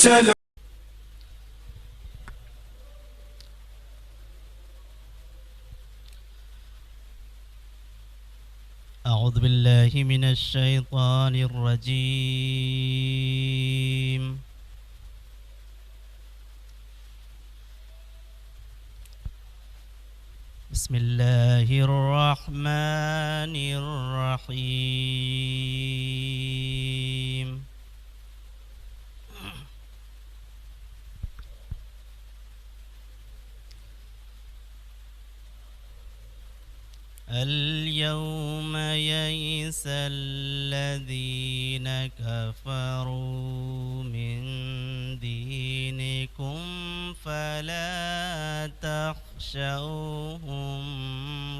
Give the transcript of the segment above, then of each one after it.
چلو أعوذ بالله من الشيطان الرجيم بسم الله الرحمن الرحيم اليوم يئس الذين كفروا من دينكم فلا تخشوهم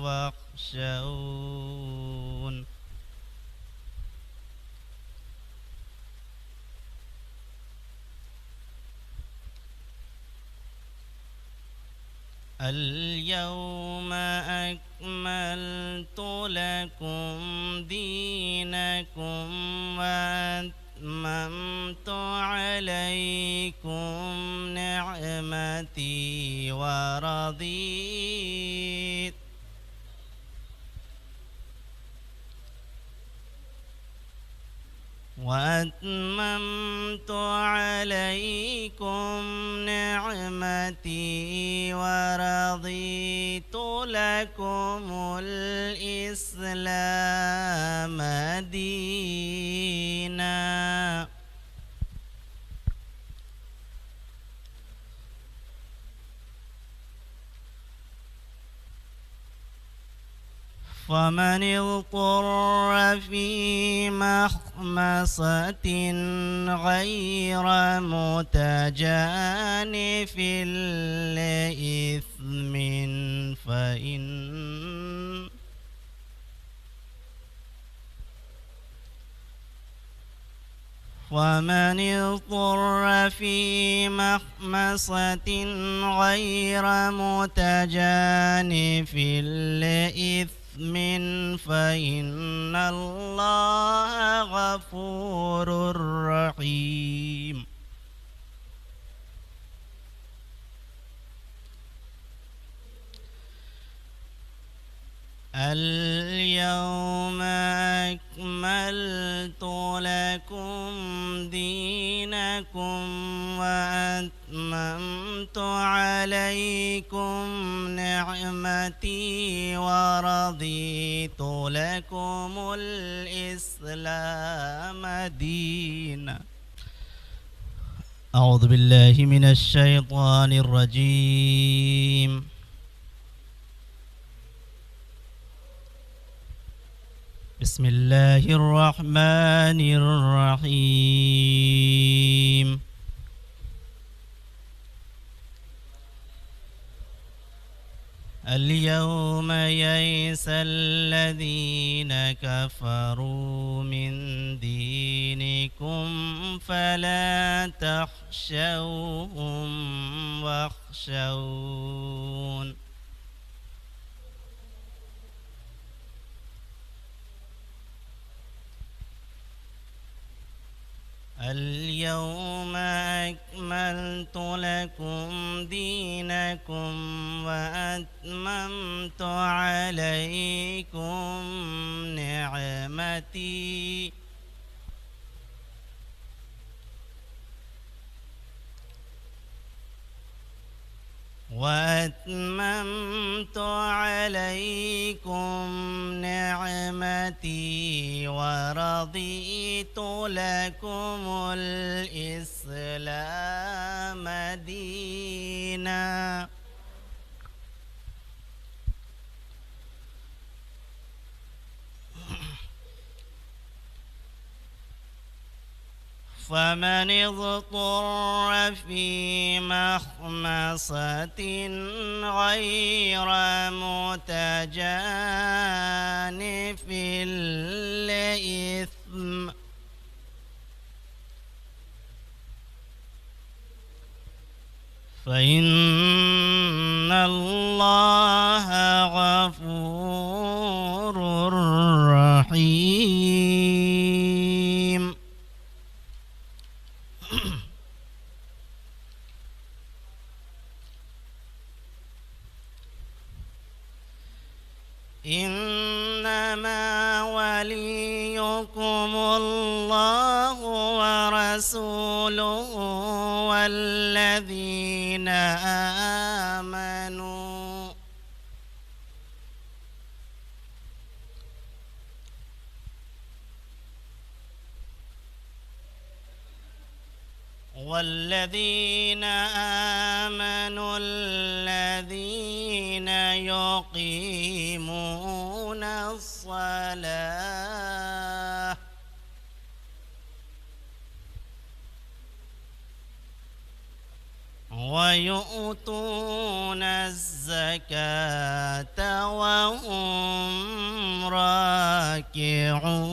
واخشون اليوم أكملت لكم دينكم وأتممت عليكم نعمتي وأتممت عليكم نعمتي ورضيت لكم الإسلام دينا فمن اضطر في مخمصة غير متجانف لإثم ومن اضطر في مخمصة غير متجانف لإثم فإن الله غفور رحيم اليوم أكملت لكم دينكم وأتممت عليكم نعمتي ورضيت لكم الإسلام دينا أعوذ بالله من الشيطان الرجيم بسم الله الرحمن الرحيم اليوم يئس الذين كفروا من دينكم فلا تخشوهم واخشون اليوم أكملت لكم دينكم وأتممت عليكم نعمتي ورضيت لكم الإسلام دينا فمن اضطر في مخمصة غير متجانف لإثم فإن الله غفور رحيم إنما وليكم الله ورسوله والذين آمنوا الذين يقيمون الصلاة ويؤتون الزكاة وهم راكعون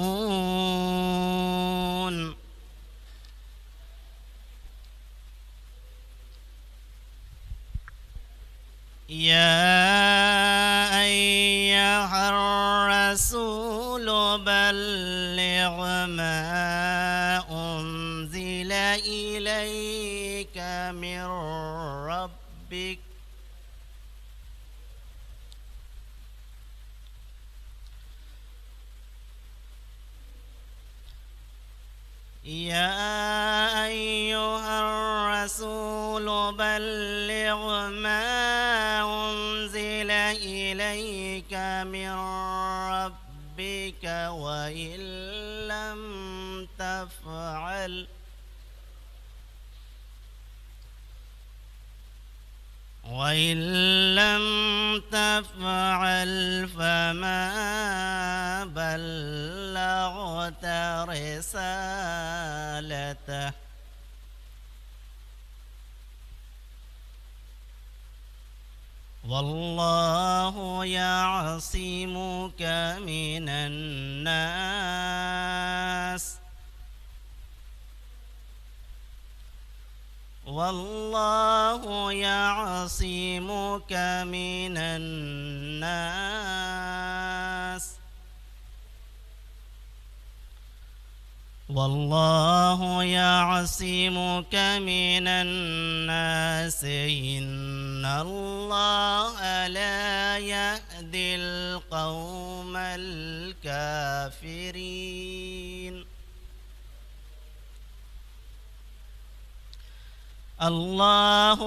يا أيها الرسول بلغ ما أنزل إليك من ربك يا أيها الرسول بلغ ما أنزل إليك من ربك وإن لم تفعل فما بلغت رسالته والله يعصمك من الناس والله يعصمك من الناس والله يعصمك من الناس إن الله لا يهدي القوم الكافرين الله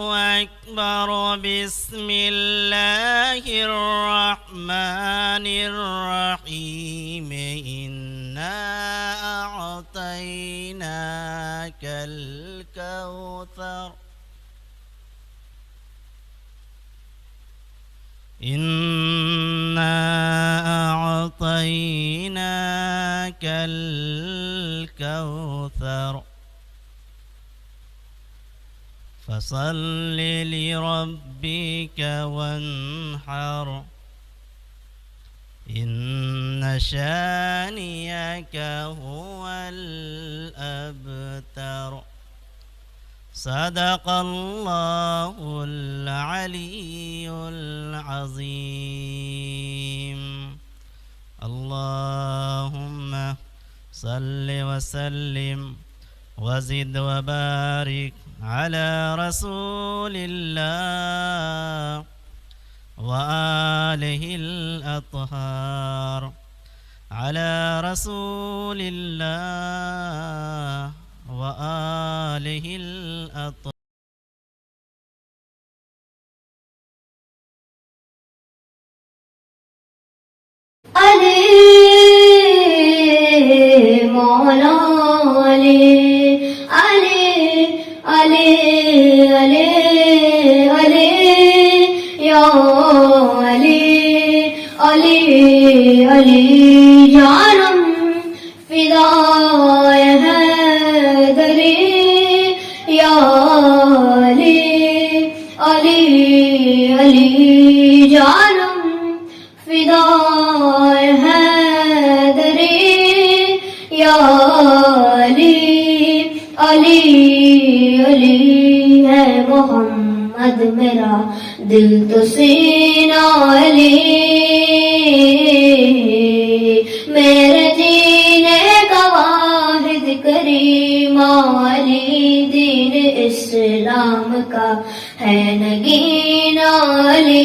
أكبر بسم الله الرحمن الرحيم إنا أعطيناك الكوثر إنا أعطيناك الكوثر فصل لربك وانحر إن شانئك هو الأبتر صدق الله العلي العظيم اللهم صل وسلم وزد وبارك على رسول الله وآله الأطهار على رسول الله وآله الأطهار علي مولا علي علي علي علي يا علي علي علي جانم فداء هدري يا علي علي علي جانم فداء هدري يا علي علی علی ہے محمد میرا دل تو سینہ علی میرے جینے کا واحد کریم علی دین اسلام کا ہے نگین علی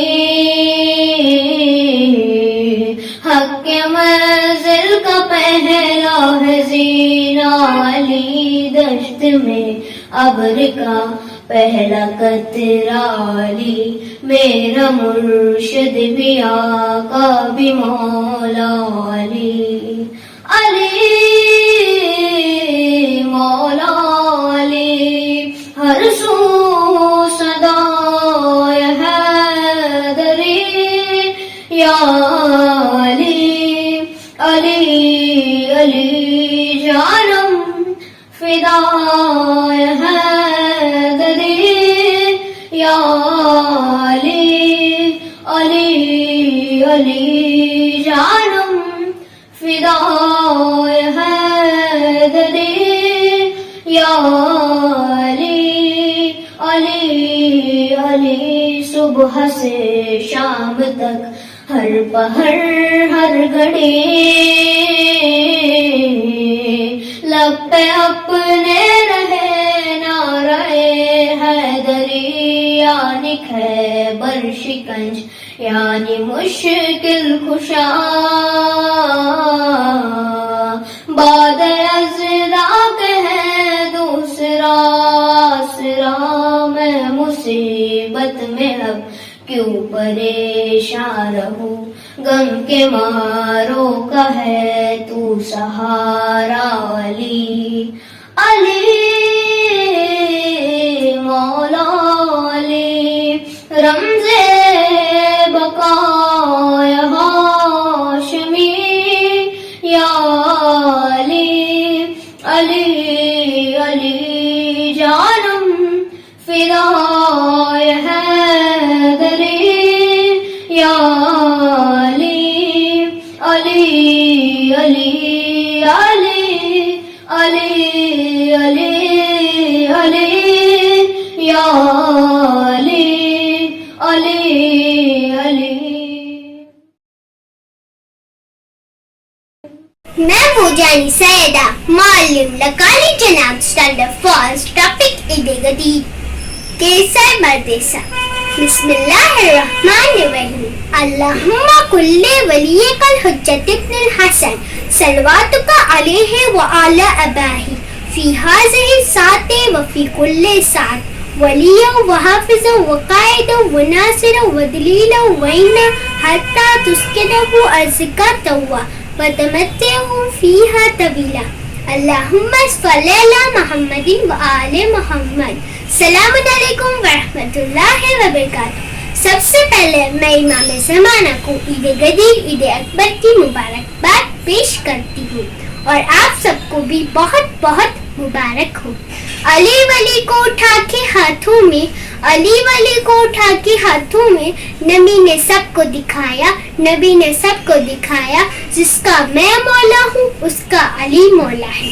علی دشت میں ابر کا پہلا قطرہ علی میرا مرشد بھی آقا بھی مولا علی علی مولا علی ہر سو صدائے حیدری یا علی علی علی جانم فدائے حیدری یا علی علی علی جانم فدائے حیدری یا علی علی علی صبح سے شام تک ہر پہر ہر گھڑی لب پہ اپنے رہے نعرہ حیدری یعنی خیبر شکنج یعنی مشکل کشا بعد ازرا ہے دوسرا آسرا میں مصیبت میں اب کیوں پریشان رہوں غم کے ماروں کا ہے تو سہارا علی علی مولا علی رمز بقائے ہاشمی یا علی علی علی جانم فدائے حیدری یا علی علی علی علی علی علی علی یا علی علی علی میں موجانی سیدہ معلم لکالی جناب اسٹینڈرڈ فرسٹ ٹاپک عید گدیر کیسر مردیسہ بسم اللہ الرحمن الرحیم اللہم کل ولیک الحجت ابن الحسن صلواتک علیہ وعلی اباہی فی هذه الساعة وفی کل ساعة ولیا وحافظا وقائدا وناصرا ودلیلا وعینا حتی تسکنہ ارزقا توا وتمتعوا فيها طويلا اللهم صل على محمد وآل محمد السلام علیکم ورحمۃ اللہ وبرکاتہ. سب سے پہلے میں امام زمانہ کو عید گدیر عید اکبر کی مبارکباد پیش کرتی ہوں اور آپ سب کو بھی بہت بہت مبارک ہو. علی ولی کو اٹھا کے ہاتھوں میں علی ولی کو اٹھا کے ہاتھوں میں نبی نے سب کو دکھایا نبی نے سب کو دکھایا جس کا میں مولا ہوں اس کا علی مولا ہے.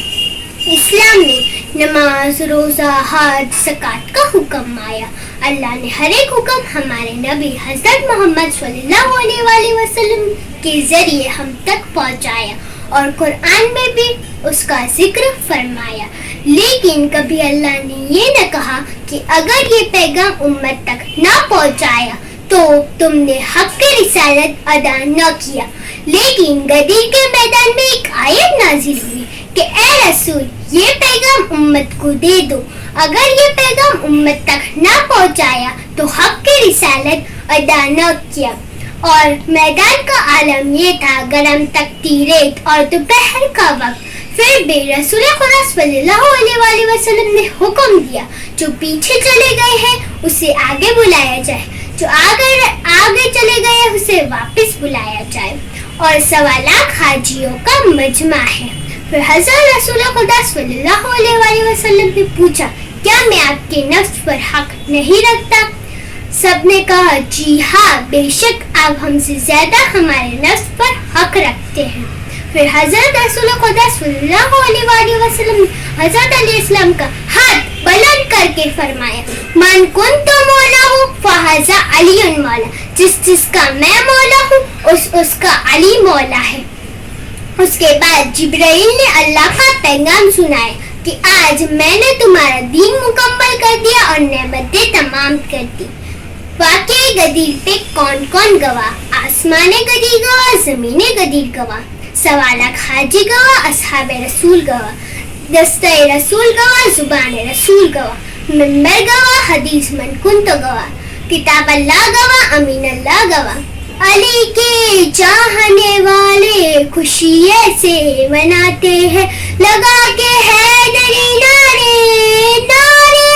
اسلام نے نماز روزہ حج زکوٰۃ کا حکم آیا. اللہ نے ہر ایک حکم ہمارے نبی حضرت محمد صلی اللہ علیہ وآلہ وسلم کے ذریعے ہم تک پہنچایا اور قرآن میں بھی اس کا ذکر فرمایا. لیکن کبھی اللہ نے یہ نہ کہا کہ اگر یہ پیغام امت تک نہ پہنچایا تو تم نے حق کی رسالت ادا نہ کیا. لیکن غدیر کے میدان میں ایک آیت نازل ہوئی کہ اے رسول یہ پیغام امت کو دے دو. اگر یہ پیغام امت تک نہ پہنچایا تو حق کی رسالت ادا نہ کیا. اور میدان کا عالم یہ تھا گرم تکتی ریت اور دوپہر کا وقت. پھر بھی رسول خدا صلی اللہ علیہ وآلہ وسلم نے حکم دیا جو پیچھے چلے گئے ہیں اسے آگے بلایا جائے, جو آگے چلے گئے ہیں اسے واپس بلایا جائے. اور 1.25 لاکھ حاجیوں کا مجمع ہے. پھر حضرت رسول خدا صلی اللہ علیہ وآلہ وسلم نے پوچھا کیا میں آپ کے نفس پر حق نہیں رکھتا؟ سب نے کہا جی ہاں بے شک آپ ہم سے زیادہ ہمارے نفس پر حق رکھتے ہیں. پھر حضرت رسول خدا صلی اللہ علیہ وآلہ وسلم نے حضرت علیہ السلام کا ہاتھ بلند کر کے فرمایا من کنت مولا ہوں فہذا علی مولا, جس کا میں مولا ہوں اس کا علی مولا ہے. اس کے بعد جبرائیل نے اللہ کا پیغام سنایا کہ آج میں نے تمہارا دین مکمل کر دیا اور نعمتیں تمام کر دی. واقعی غدیر پہ کون کون گواہ؟ آسمان غدیر گواہ, زمین غدیر گواہ, 1.25 لاکھ حاجی گواہ, اصحاب رسول گواہ. دستہ رسول گواہ، زبان رسول گواہ، منبر گواہ، حدیث من کنت گواہ، کتاب اللہ گواہ، امین اللہ گواہ. علی کے چاہنے والے خوشی ایسے مناتے ہیں، لگا کے حیدری نعرے، نعرے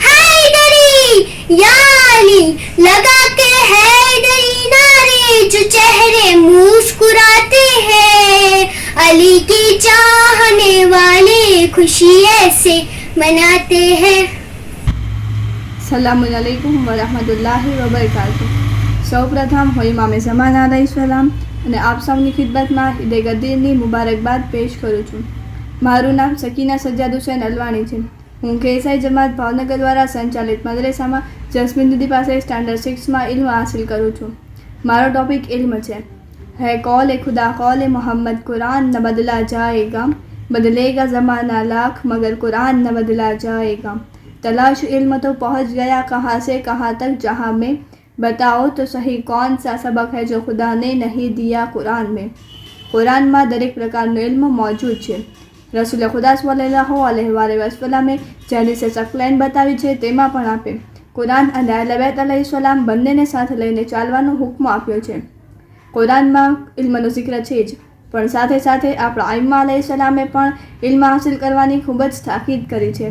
حیدری یا علی، لگا کے حیدری نعرے، جو چہرے مسکراتے ہیں. علی کی چاہنے والے خوشی ایسے مناتے ہیں. السلام علیکم વરહમત ઉલ્લાહિ વબરકાતુ. સૌપ્રથમ હું ઇમામે ઝમાન અલૈહિસ્સલામ અને આપ સૌની ખિદમતમાં ઈદે ગદીરની મુબારકબાદ પેશ કરું છું. મારું નામ સકીના સજ્જાદ હુસૈન અલવાણી છે. હું કેસાઈ જમાત ભાવનગર દ્વારા સંચાલિત મદરેસામાં જસ્મીન દીદી પાસે સ્ટાન્ડર્ડ 6માં ઇલ્મ હાસિલ કરું છું. મારો ટોપિક ઇલ્મ છે. ہے قول خدا قول محمد قرآن نہ بدلا جائے گا، بدلے گا زمانہ لاکھ مگر قرآن نہ بدلا جائے گا. تلاش علم تو پہنچ گیا کہاں سے کہاں تک جہاں میں، بتاؤ تو صحیح کون سا سبق ہے جو خدا نے نہیں دیا قرآن میں. قرآનમાં દરેક પ્રકારનો ઇલ્મ મોજૂદ છે. રસૂલ ખુદા સલ્લલ્લાહુ અલૈહિ વસલ્લમે જેની સકલાઈન બતાવી છે તેમાં પણ આપે કુરાન અને અહલે બેત અલૈહિસ્સલામ બંનેને સાથે લઈને ચાલવાનો હુકમ આપ્યો છે. કુરાનમાં ઇલ્મનો જિક્ર છે જ, પણ સાથે સાથે આપણા આઈમ્મા અલૈહિસ્સલામે પણ ઇલ્મ હાસિલ કરવાની ખૂબ જ તાકીદ કરી છે.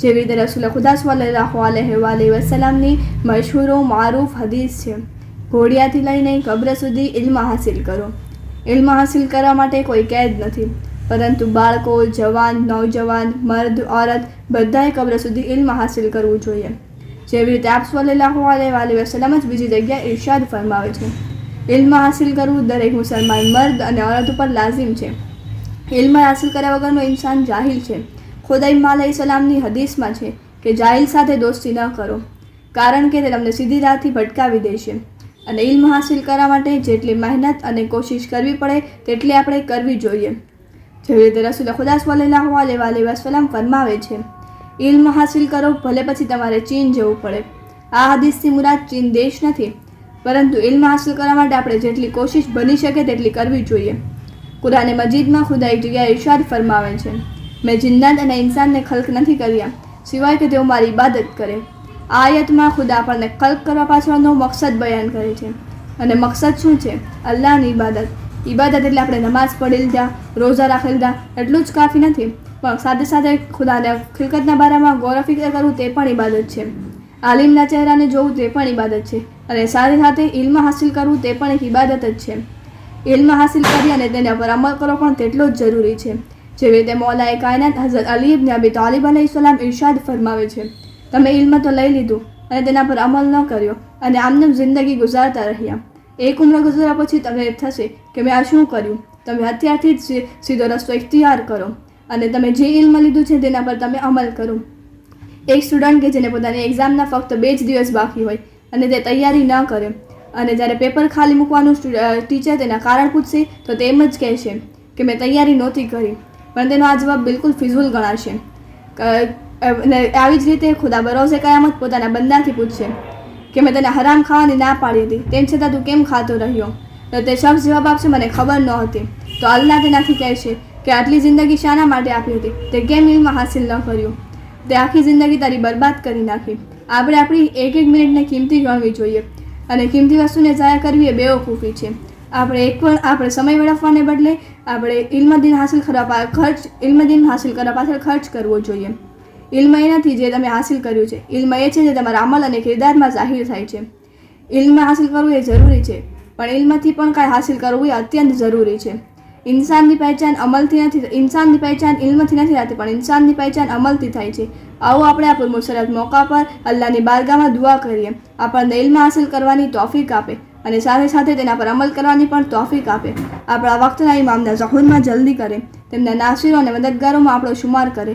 જેવી રીતે રસૂલ ખુદા સલ્લલ્લાહુ અલૈહિ વસલ્લમની મશહૂર મારૂફ હદીસ છે, ઘોડિયાથી લઈને કબ્ર સુધી ઇલ્મ હાસિલ કરો. ઇલ્મ હાસિલ કરવા માટે કોઈ કેદ નથી, પરંતુ બાળકો, જવાન, નૌજવાન, મર્દ, ઓરત બધાએ કબ્ર સુધી ઇલ્મ હાસિલ કરવું જોઈએ. જેવી રીતે આપ સલ્લલ્લાહુ અલૈહિ વસલ્લમ જ બીજી જગ્યાએ ઇરશાદ ફરમાવે છે, ઇલ્મ હાસિલ કરવું દરેક મુસલમાન મર્દ અને ઓરત ઉપર લાઝિમ છે. ઇલ્મ હાસિલ કર્યા વગરનો ઇન્સાન જાહિલ છે. ખુદ ઇમ્મા અલૈહિસ્સલામની હદીસમાં છે કે જાહિલ સાથે દોસ્તી ન કરો, કારણ કે તે તમને સીધી રાહથી ભટકાવી દેશે. અને ઇલ્મ હાસિલ કરવા માટે જેટલી મહેનત અને કોશિશ કરવી પડે તેટલી આપણે કરવી જોઈએ. જેવી રીતે રસૂલ ખુદા સલ્લલ્લાહુ અલૈહિ વસલ્લમ ફરમાવે છે, ઇલ્મ હાસિલ કરો ભલે પછી તમારે ચીન જવું પડે. આ હદીસથી મુરાદ ચીન દેશ નથી, પરંતુ ઇલ્મ હાસિલ કરવા માટે આપણે જેટલી કોશિશ બની શકે તેટલી કરવી જોઈએ. કુરાને મજીદમાં ખુદા એક જગ્યાએ ઇરશાદ ફરમાવે છે, મેં જિન્નાત અને ઇન્સાનને ખલ્ક નથી કર્યા સિવાય કે તેઓ મારી ઇબાદત કરે. આ આયતમાં ખુદા આપણને ખલ્ક કરવા પાછળનો મકસદ બયાન કરે છે. અને મકસદ શું છે? અલ્લાહની ઇબાદત. ઇબાદત એટલે આપણે નમાઝ પઢી લીધા, રોઝા રાખી લીધા એટલું જ કાફી નથી, પણ સાથે સાથે ખુદાને ખિલકતના બારામાં ગૌર ફિકર કરવું તે પણ ઇબાદત છે. આલિમના ચહેરાને જોવું તે પણ ઇબાદત છે. અને સાથે સાથે ઇલ્મ હાસિલ કરવું તે પણ એક ઇબાદત જ છે. ઇલ્મ હાસિલ કરી અને તેના પર અમલ કરવો પણ તેટલો જ જરૂરી છે. જેવી રીતે મૌલાએ કાયનાત હઝરત અલી ઇબ્ન અબી તાલિબ અલૈહિસ્સલામ ઇરશાદ ફરમાવે છે, તમે ઇલ્મ તો લઈ લીધું અને તેના પર અમલ ન કર્યો અને આમને જિંદગી ગુજારતા રહ્યા. એક ઉંમર ગુજાર્યા પછી તમને થશે કે મેં આ શું કર્યું. તમે અત્યારથી જ સીધો રસ્તો ઇખ્તિયાર કરો અને તમે જે ઇલ્મ લીધું છે તેના પર તમે અમલ કરો. એક સ્ટુડન્ટ કે જેને પોતાની એક્ઝામના ફક્ત 2 જ દિવસ બાકી હોય અને તે તૈયારી ન કરે અને જ્યારે પેપર ખાલી મૂકવાનું ટીચર તેના કારણ પૂછશે તો તે એમ જ કહેશે કે મેં તૈયારી નહોતી કરી, પણ તેનો આ જવાબ બિલકુલ ફિઝુલ ગણાશે. આવી જ રીતે ખુદા બરોઝે કયામત પોતાના બંદાથી પૂછશે કે મેં તને હરામ ખાવાની ના પાડી હતી, તેમ છતાં તું કેમ ખાતો રહ્યો? તો તે શખ્સ જવાબ આપશે, મને ખબર નહોતી. તો અલ્લાહ તેનાથી કહેશે કે આટલી જિંદગી શાના માટે આપી હતી? તે કેમ ઇલ્મ હાસિલ ન કર્યું? તે આખી જિંદગી તારી બરબાદ કરી નાખી. આપણે આપણી એક મિનિટને કિંમતી ગણવી જોઈએ અને કિંમતી વસ્તુને ઝાયા કરવી એ બેવકૂફી છે. આપણે સમય વેડફવાને બદલે આપણે ઇલ્મ દીન હાસિલ કરવા પાછળ ખર્ચ કરવો જોઈએ. ઇલ્મ એ નથી જે તમે હાસિલ કર્યું છે, ઇલ્મ એ છે જે તમારા અમલ અને કિરદારમાં જાહિર થાય છે. ઇલ્મ હાસિલ કરવું એ જરૂરી છે, પણ ઇલ્મથી પણ કાંઈ હાસિલ કરવું એ અત્યંત જરૂરી છે. ઇન્સાનની પહેચાન ઇલ્મથી નથી થતી, પણ ઇન્સાનની પહેચાન અમલથી થાય છે. આવો આપણે આ પુરમુસરત મોકા પર અલ્લાહની બારગાહમાં દુઆ કરીએ, આપણને ઇલ્મ હાસિલ કરવાની તૌફીક આપે અને સાથે સાથે તેના પર અમલ કરવાની પણ તૌફીક આપે. આપણા વક્તના ઇમામના ઝહૂરમાં જલ્દી કરે, તેમના નાસિરો અને મદદગારોમાં આપણો શુમાર કરે.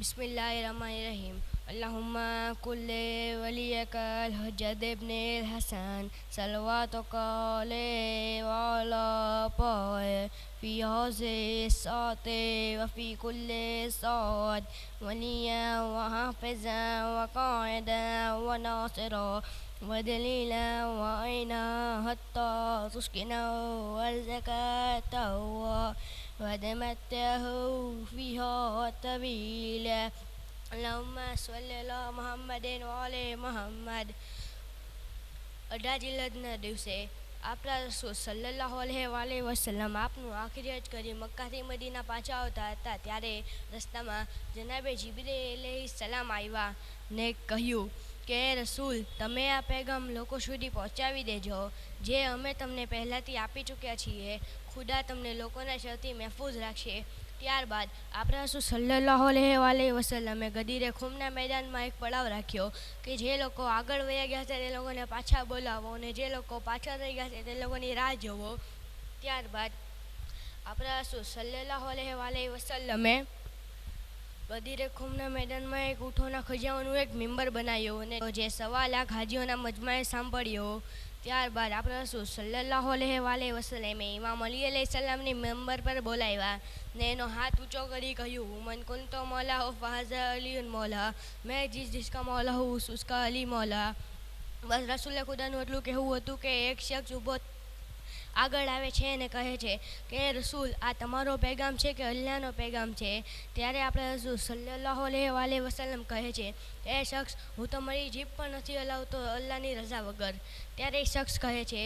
بسم اللہ الرحمن الرحیم اللہم کل ولیک الحجت ابن الحسن صلواتک علیہ وعلا پائے فی حوضِ الساعت وفی کل ساعت ولیا وحافظا وقائدا وناصرا ودلیلا وعینا حتی تسکنہ والزکاة ودمته فيها طويلا اللهم صل على محمد وعلى محمد 18 જિલ્લાના દિવસે આપણા રસૂલ સલ્લલ્લાહુ અલૈહિ વસલ્લમ આપનું આખરી હજ કરી મક્કાથી મદીના પાછા આવતા હતા ત્યારે રસ્તામાં જનાબે જિબ્રીલ અલૈહિસ્સલામ આવ્યા ને કહ્યું કે રસૂલ તમે આ પેગામ લોકો સુધી પહોંચાવી દેજો જે અમે તમને પહેલાંથી આપી ચૂક્યા છીએ ખુદા તમને લોકોના શરથી મહેફૂઝ રાખશે ત્યારબાદ આપણા રસૂલ સલ્લલ્લાહુ અલૈહિ વસલ્લમે ગદીરે ખુમના મેદાનમાં એક પડાવ રાખ્યો કે જે લોકો આગળ વયા ગયા છે તે લોકોને પાછા બોલાવો અને જે લોકો પાછળ રહી ગયા છે તે લોકોની રાહ જોવો ત્યારબાદ આપણા રસૂલ સલ્લલ્લાહુ અલૈહિ વસલ્લમે ગદીરે ખુમના મેદાનમાં એક ઊંટોના ખજાઓનું એક મિંબર બનાવ્યું અને જે 1.25 લાખ હાજીઓના મજમાએ સાંભળ્યો ત્યારબાદ આપણા રસૂલ સલ્લલ્લાહુ અલૈહિ વસલ્લમે ઇમામ અલી અલૈહિસ્સલામની મેમ્બર પર બોલાવ્યા ને એનો હાથ ઊંચો કરી કહ્યું મન કુંતો મૌલા હો ફહાઝા અલીયુન મૌલા મેં જિસકા મૌલા હું ઉસકા અલી મૌલા બસ રસૂલે ખુદાનું એટલું કહેવું હતું કે એક શખ્સ ઊભો આગળ આવે છે અને કહે છે કે રસૂલ આ તમારો પેગામ છે કે અલ્લાહનો પેગામ છે ત્યારે આપણે રસૂલ સલ્લલ્લાહુ અલૈહિ વસલ્લમ કહે છે એ શખ્સ હું તો મારી જીભ પણ નથી હલાવતો અલ્લાહની રજા વગર ત્યારે એ શખ્સ કહે છે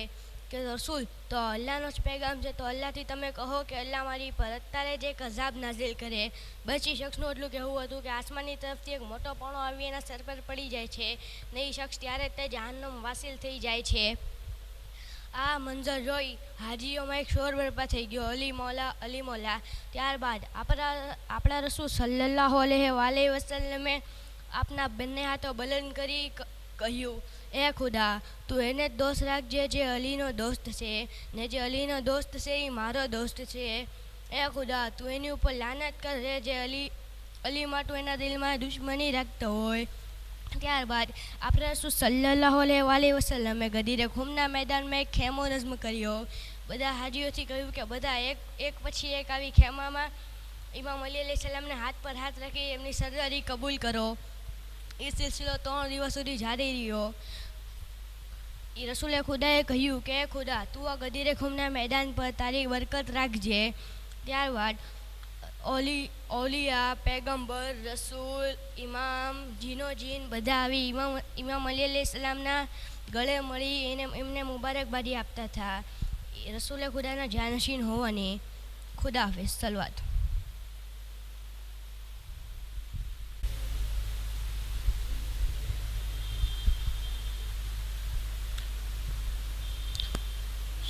કે રસૂલ તો અલ્લાહનો જ પેગામ છે તો અલ્લાહથી તમે કહો કે અલ્લાહ મારી પર અત્યારે જ એક અઝાબ નાઝિલ કરે બસ એ શખ્સનું એટલું કહેવું હતું કે આસમાનની તરફથી એક મોટો પણો આવી એના સર પર પડી જાય છે ને એ શખ્સ ત્યારે તે જહાન્નમ વાસિલ થઈ જાય છે આ મંજર જોઈ હાજીઓમાં એક શોર બરપા થઈ ગયો અલી મૌલા ત્યારબાદ આપણા રસૂલ સલ્લલ્લાહુ અલૈહિ વસલ્લમે આપના બંને હાથો બલંદ કરી કહ્યું એ ખુદા તું એને જ દોસ્ત રાખજે જે અલીનો દોસ્ત છે ને જે અલીનો દોસ્ત છે એ મારો દોસ્ત છે એ ખુદા તું એની ઉપર લાનત કરે જે અલી માટું એના દિલમાં દુશ્મની રાખતો હોય ત્યારબાદ આપણે રસૂલ સલ્લલ્લાહુ અલૈહિ વસલ્લમે ગદીરે ખુમના મેદાનમાં એક ખેમો નઝમ કર્યો બધા હાજીઓથી કહ્યું કે બધા એક પછી એક આવી ખેમામાં ઇમામ અલી અલૈહિસ્સલામને હાથ પર હાથ રાખી એમની સરદારી કબૂલ કરો એ સિલસિલો 3 દિવસ સુધી જારી રહ્યો એ રસૂલે ખુદાએ કહ્યું કે ખુદા તું આ ગદીરે ખુમના મેદાન પર તારી બરકત રાખજે ત્યારબાદ ઓલિયા પેગમ્બર રસૂલ ઇમામ જીન બધા આવી ઇમામ અલી અલૈહિસ્સલામના ગળે મળી એમને મુબારકબાદી આપતા હતા રસૂલે ખુદાના જાનશીન હોવાની ખુદા હાફિઝ સલવાત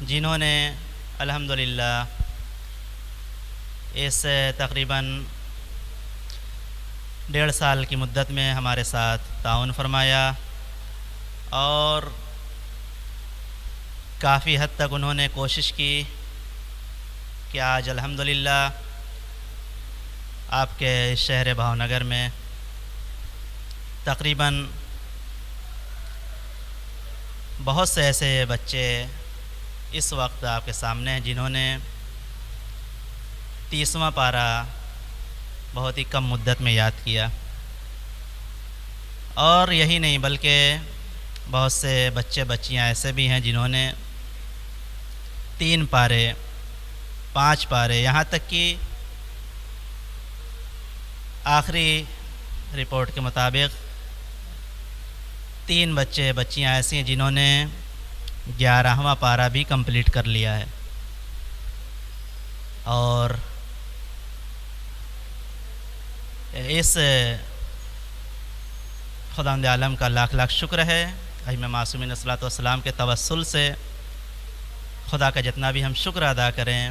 جنہوں نے الحمدللہ اس تقریباً 1.5 سال کی مدت میں ہمارے ساتھ تعاون فرمایا اور کافی حد تک انہوں نے کوشش کی کہ آج الحمدللہ آپ کے شہر بھاؤنگر میں تقریباً بہت سے ایسے بچے اس وقت آپ کے سامنے ہیں جنہوں نے 30واں پارہ بہت ہی کم مدت میں یاد کیا، اور یہی نہیں بلکہ بہت سے بچے بچیاں ایسے بھی ہیں جنہوں نے 3 پارے 5 پارے یہاں تک کہ آخری رپورٹ کے مطابق 3 بچے بچیاں ایسی ہیں جنہوں نے 11واں پارہ بھی کمپلیٹ کر لیا ہے۔ اور اس خداوند عالم کا لاکھ لاکھ شکر ہے، ائمہ معصومین علیہ الصلوۃ والسلام کے توسل سے خدا کا جتنا بھی ہم شکر ادا کریں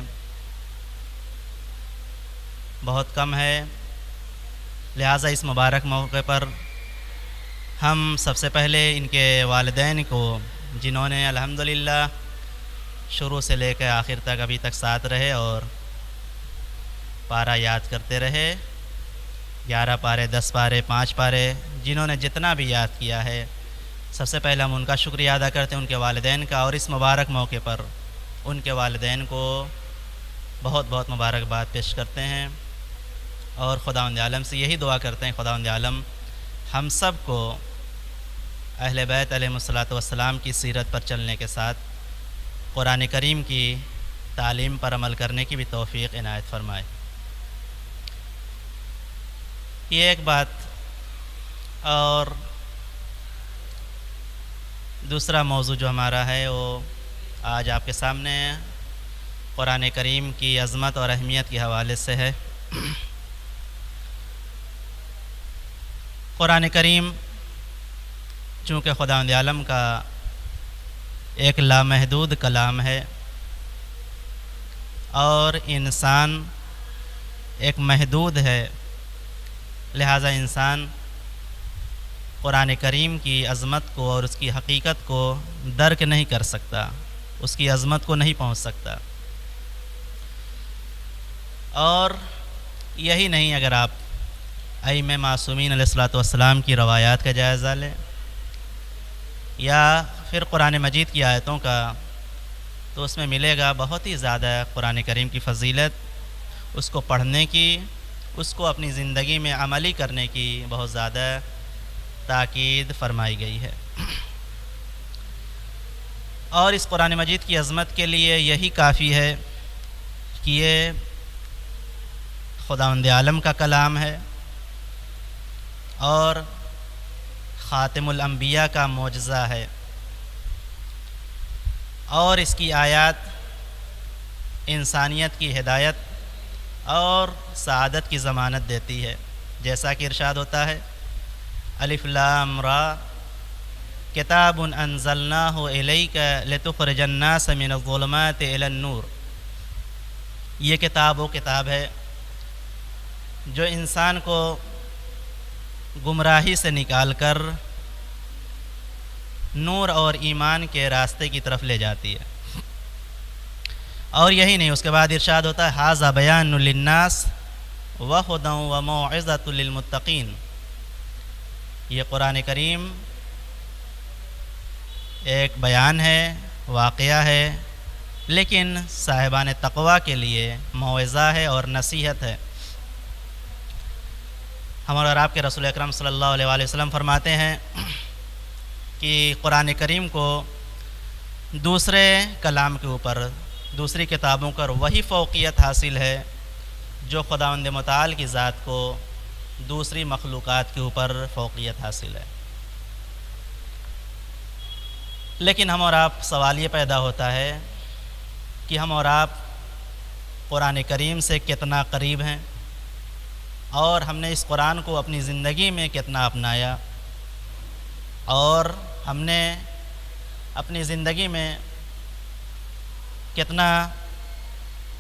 بہت کم ہے۔ لہٰذا اس مبارک موقع پر ہم سب سے پہلے ان کے والدین کو، جنہوں نے الحمدللہ شروع سے لے کے آخر تک ابھی تک ساتھ رہے اور پارہ یاد کرتے رہے، 11 پارے 10 پارے 5 پارے جنہوں نے جتنا بھی یاد کیا ہے، سب سے پہلے ہم ان کا شکریہ ادا کرتے ہیں، ان کے والدین کا، اور اس مبارک موقع پر ان کے والدین کو بہت بہت مبارکباد پیش کرتے ہیں، اور خداوند عالم سے یہی دعا کرتے ہیں خداوند عالم ہم سب کو اہل بیت علیہم الصلوۃ والسلام کی سیرت پر چلنے کے ساتھ قرآن کریم کی تعلیم پر عمل کرنے کی بھی توفیق عنایت فرمائے۔ یہ ایک بات، اور دوسرا موضوع جو ہمارا ہے وہ آج آپ کے سامنے قرآن کریم کی عظمت اور اہمیت کے حوالے سے ہے۔ قرآن کریم چونکہ خداوند عالم کا ایک لامحدود کلام ہے اور انسان ایک محدود ہے، لہٰذا انسان قرآن کریم کی عظمت کو اور اس کی حقیقت کو درک نہیں کر سکتا، اس کی عظمت کو نہیں پہنچ سکتا۔ اور یہی نہیں، اگر آپ ائمہ معصومین علیہ الصلوۃ والسلام کی روایات کا جائزہ لیں یا پھر قرآن مجید کی آیتوں کا، تو اس میں ملے گا بہت ہی زیادہ قرآن کریم کی فضیلت، اس کو پڑھنے کی، اس کو اپنی زندگی میں عملی کرنے کی بہت زیادہ تاکید فرمائی گئی ہے۔ اور اس قرآن مجید کی عظمت کے لیے یہی کافی ہے کہ یہ خداوند عالم کا کلام ہے اور خاتم الانبیاء کا معجزہ ہے، اور اس کی آیات انسانیت کی ہدایت اور سعادت کی ضمانت دیتی ہے، جیسا کہ ارشاد ہوتا ہے الف لام را کتاب انزلناہ الیک لتخرج الناس من الظلمات الی النور۔ یہ کتاب وہ کتاب ہے جو انسان کو گمراہی سے نکال کر نور اور ایمان کے راستے کی طرف لے جاتی ہے۔ اور یہی نہیں، اس کے بعد ارشاد ہوتا ہے ھذا بیان للناس وہدی وموعظۃ للمتقین۔ یہ قرآن کریم ایک بیان ہے، واقعہ ہے، لیکن صاحبان تقویٰ کے لیے موعظہ ہے اور نصیحت ہے۔ ہمارے اور آپ کے رسول اکرم صلی اللہ علیہ وآلہ وسلم فرماتے ہیں کہ قرآن کریم کو دوسرے کلام کے اوپر، دوسری کتابوں پر وہی فوقیت حاصل ہے جو خداوند متعال کی ذات کو دوسری مخلوقات کے اوپر فوقیت حاصل ہے۔ لیکن ہم اور آپ سوال یہ پیدا ہوتا ہے کہ ہم اور آپ قرآن کریم سے کتنا قریب ہیں، اور ہم نے اس قرآن کو اپنی زندگی میں کتنا اپنایا، اور ہم نے اپنی زندگی میں کتنا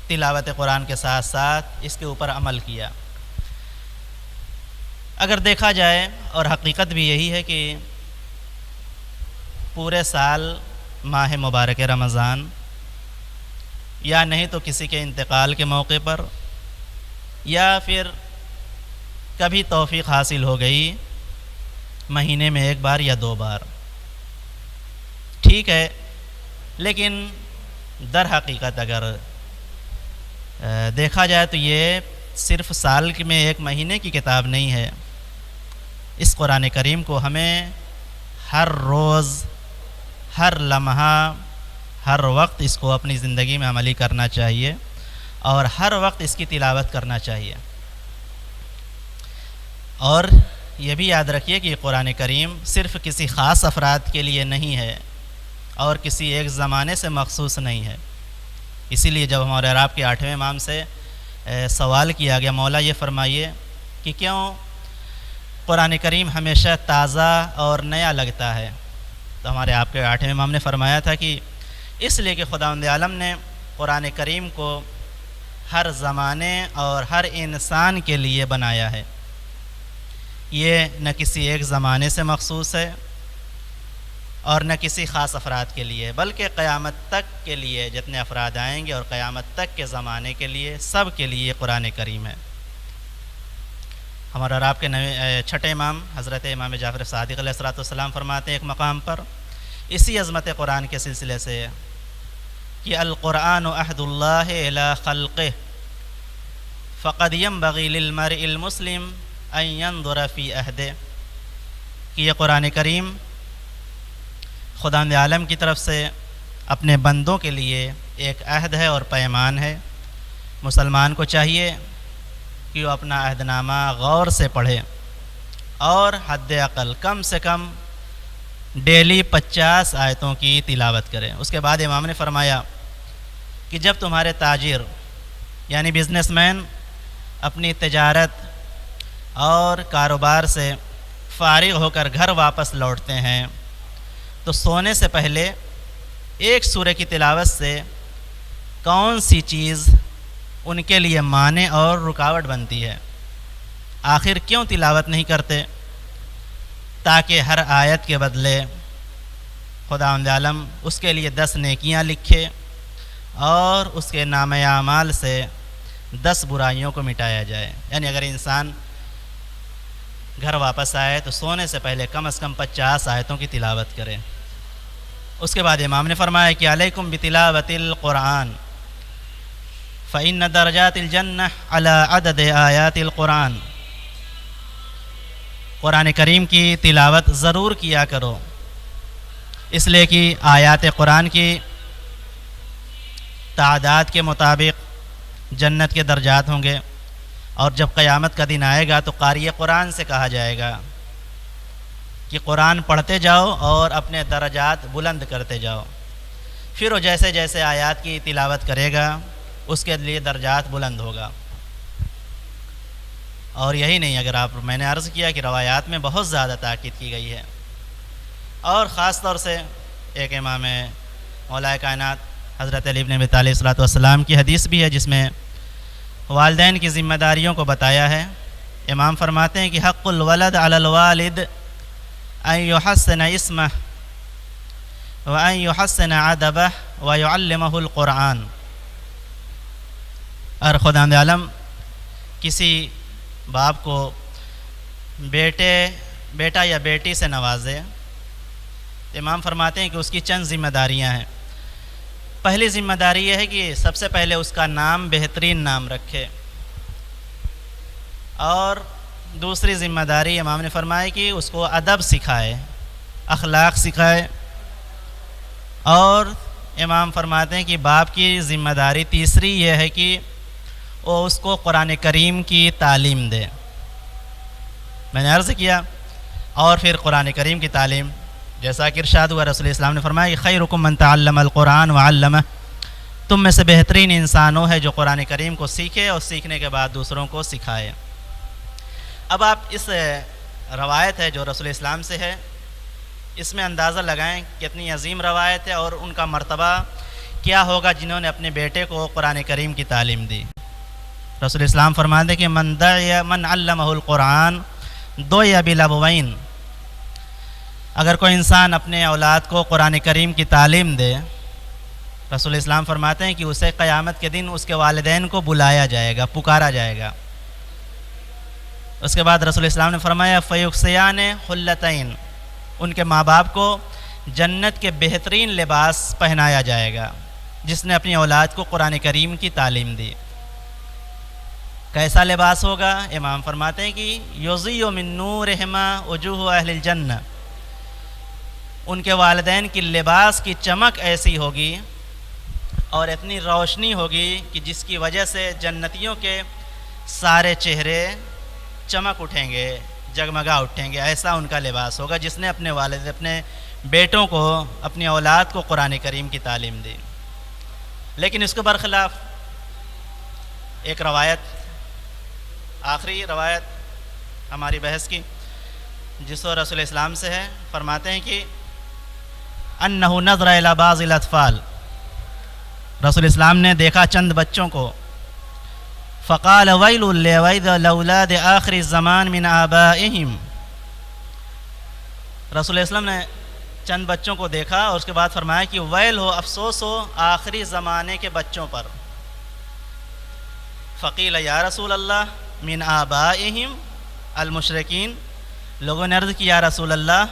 تلاوت قرآن کے ساتھ ساتھ اس کے اوپر عمل کیا۔ اگر دیکھا جائے، اور حقیقت بھی یہی ہے کہ پورے سال ماہ مبارک رمضان یا نہیں تو کسی کے انتقال کے موقع پر یا پھر کبھی توفیق حاصل ہو گئی مہینے میں 1 بار یا 2 بار، ٹھیک ہے، لیکن در حقیقت اگر دیکھا جائے تو یہ صرف سال میں 1 مہینے کی کتاب نہیں ہے۔ اس قرآن کریم کو ہمیں ہر روز، ہر لمحہ، ہر وقت اس کو اپنی زندگی میں عملی کرنا چاہیے اور ہر وقت اس کی تلاوت کرنا چاہیے۔ اور یہ بھی یاد رکھیے کہ قرآن کریم صرف کسی خاص افراد کے لیے نہیں ہے اور کسی ایک زمانے سے مخصوص نہیں ہے۔ اسی لیے جب ہمارے عرب کے 8ویں امام سے سوال کیا گیا، مولا یہ فرمائیے کہ کیوں قرآن کریم ہمیشہ تازہ اور نیا لگتا ہے، تو ہمارے آپ کے 8ویں امام نے فرمایا تھا کہ اس لیے کہ خداوند عالم نے قرآن کریم کو ہر زمانے اور ہر انسان کے لیے بنایا ہے۔ یہ نہ کسی ایک زمانے سے مخصوص ہے اور نہ کسی خاص افراد کے لیے، بلکہ قیامت تک کے لیے جتنے افراد آئیں گے اور قیامت تک کے زمانے کے لیے سب کے لیے قرآن کریم ہے۔ ہمارے اور آپ کے 6ٹھے امام حضرت امام جعفر صادق علیہ السلام فرماتے ہیں ایک مقام پر اسی عظمت قرآن کے سلسلے سے کہ القرآن عہد اللہ الی خلقہ فقد ينبغي للمرء المسلم ان ينظر فی عہدہ، کہ یہ قرآن کریم خداوند عالم کی طرف سے اپنے بندوں کے لیے ایک عہد ہے اور پیمان ہے۔ مسلمان کو چاہیے کہ وہ اپنا عہد نامہ غور سے پڑھے اور حد اقل کم سے کم ڈیلی 50 آیتوں کی تلاوت کرے۔ اس کے بعد امام نے فرمایا کہ جب تمہارے تاجر یعنی بزنس مین اپنی تجارت اور کاروبار سے فارغ ہو کر گھر واپس لوٹتے ہیں تو سونے سے پہلے ایک سورہ کی تلاوت سے کون سی چیز ان کے لیے مانع اور رکاوٹ بنتی ہے؟ آخر کیوں تلاوت نہیں کرتے؟ تاکہ ہر آیت کے بدلے خداوند عالم اس کے لیے 10 نیکیاں لکھے اور اس کے نامہ اعمال سے 10 برائیوں کو مٹایا جائے۔ یعنی اگر انسان گھر واپس آئے تو سونے سے پہلے کم از کم 50 آیتوں کی تلاوت کرے۔ اس کے بعد امام نے فرمایا کہ علیکم بتلاوت القرآن فإن درجات الجنہ علی عدد آیات القرآن، قرآن کریم کی تلاوت ضرور کیا کرو، اس لیے کہ آیات قرآن کی تعداد کے مطابق جنت کے درجات ہوں گے، اور جب قیامت کا دن آئے گا تو قاری قرآن سے کہا جائے گا کہ قرآن پڑھتے جاؤ اور اپنے درجات بلند کرتے جاؤ۔ پھر وہ جیسے جیسے آیات کی تلاوت کرے گا اس کے لیے درجات بلند ہوگا۔ اور یہی نہیں، اگر میں نے عرض کیا کہ روایات میں بہت زیادہ تاکید کی گئی ہے، اور خاص طور سے ایک امام مولا کائنات حضرت علی بن ابی طالب علیہ السلام کی حدیث بھی ہے جس میں والدین کی ذمہ داریوں کو بتایا ہے۔ امام فرماتے ہیں کہ حق الولد علی الوالد ان يحسن اسمه وان يحسن ادبه ويعلمه القرآن۔ اور خداوند عالم کسی باپ کو بیٹا یا بیٹی سے نوازے، امام فرماتے ہیں کہ اس کی چند ذمہ داریاں ہیں۔ پہلی ذمہ داری یہ ہے کہ سب سے پہلے اس کا نام بہترین نام رکھے، اور دوسری ذمہ داری امام نے فرمایا کہ اس کو ادب سکھائے، اخلاق سکھائے، اور امام فرماتے ہیں کہ باپ کی ذمہ داری تیسری یہ ہے کہ وہ اس کو قرآن کریم کی تعلیم دے۔ میں نے عرض کیا، اور پھر قرآن کریم کی تعلیم جیسا کہ ارشاد ہوا، رسول اسلام نے فرمایا کہ خیرکم من تعلم القرآن وعلمہ، تم میں سے بہترین انسان وہ ہے جو قرآن کریم کو سیکھے اور سیکھنے کے بعد دوسروں کو سکھائے۔ اب آپ اس روایت ہے جو رسول اسلام سے ہے، اس میں اندازہ لگائیں کتنی عظیم روایت ہے اور ان کا مرتبہ کیا ہوگا جنہوں نے اپنے بیٹے کو قرآن کریم کی تعلیم دی۔ رسول اسلام فرماتے ہیں کہ من علمہ القرآن دعی بالابوین، اگر کوئی انسان اپنے اولاد کو قرآن کریم کی تعلیم دے، رسول اسلام فرماتے ہیں کہ اسے قیامت کے دن اس کے والدین کو بلایا جائے گا، پکارا جائے گا۔ اس کے بعد رسول اسلام نے فرمایا فیکسیان خلتین، ان کے ماں باپ کو جنت کے بہترین لباس پہنایا جائے گا جس نے اپنی اولاد کو قرآن کریم کی تعلیم دی۔ کیسا لباس ہوگا؟ امام فرماتے ہیں کہ یضیء من نورہما وجوہ اہل الجنہ، ان کے والدین کی لباس کی چمک ایسی ہوگی اور اتنی روشنی ہوگی کہ جس کی وجہ سے جنتیوں کے سارے چہرے چمک اٹھیں گے، جگمگا اٹھیں گے۔ ایسا ان کا لباس ہوگا جس نے اپنے بیٹوں کو، اپنی اولاد کو قرآن کریم کی تعلیم دی۔ لیکن اس کے برخلاف ایک روایت، آخری روایت ہماری بحث کی، جس و رسول اسلام سے ہے، فرماتے ہیں کہ انہ نظر الی بعض الاطفال، رسول اسلام نے دیکھا چند بچوں کو، فقال ویل لأولاد آخر الزمان من آبائہم، رسول اسلام نے چند بچوں کو دیکھا اور اس کے بعد فرمایا کہ ویل ہو، افسوس ہو آخری زمانے کے بچوں پر۔ فقیل یا رسول اللہ من آبائہم المشرکین، لوگوں نے عرض کی یا رسول اللہ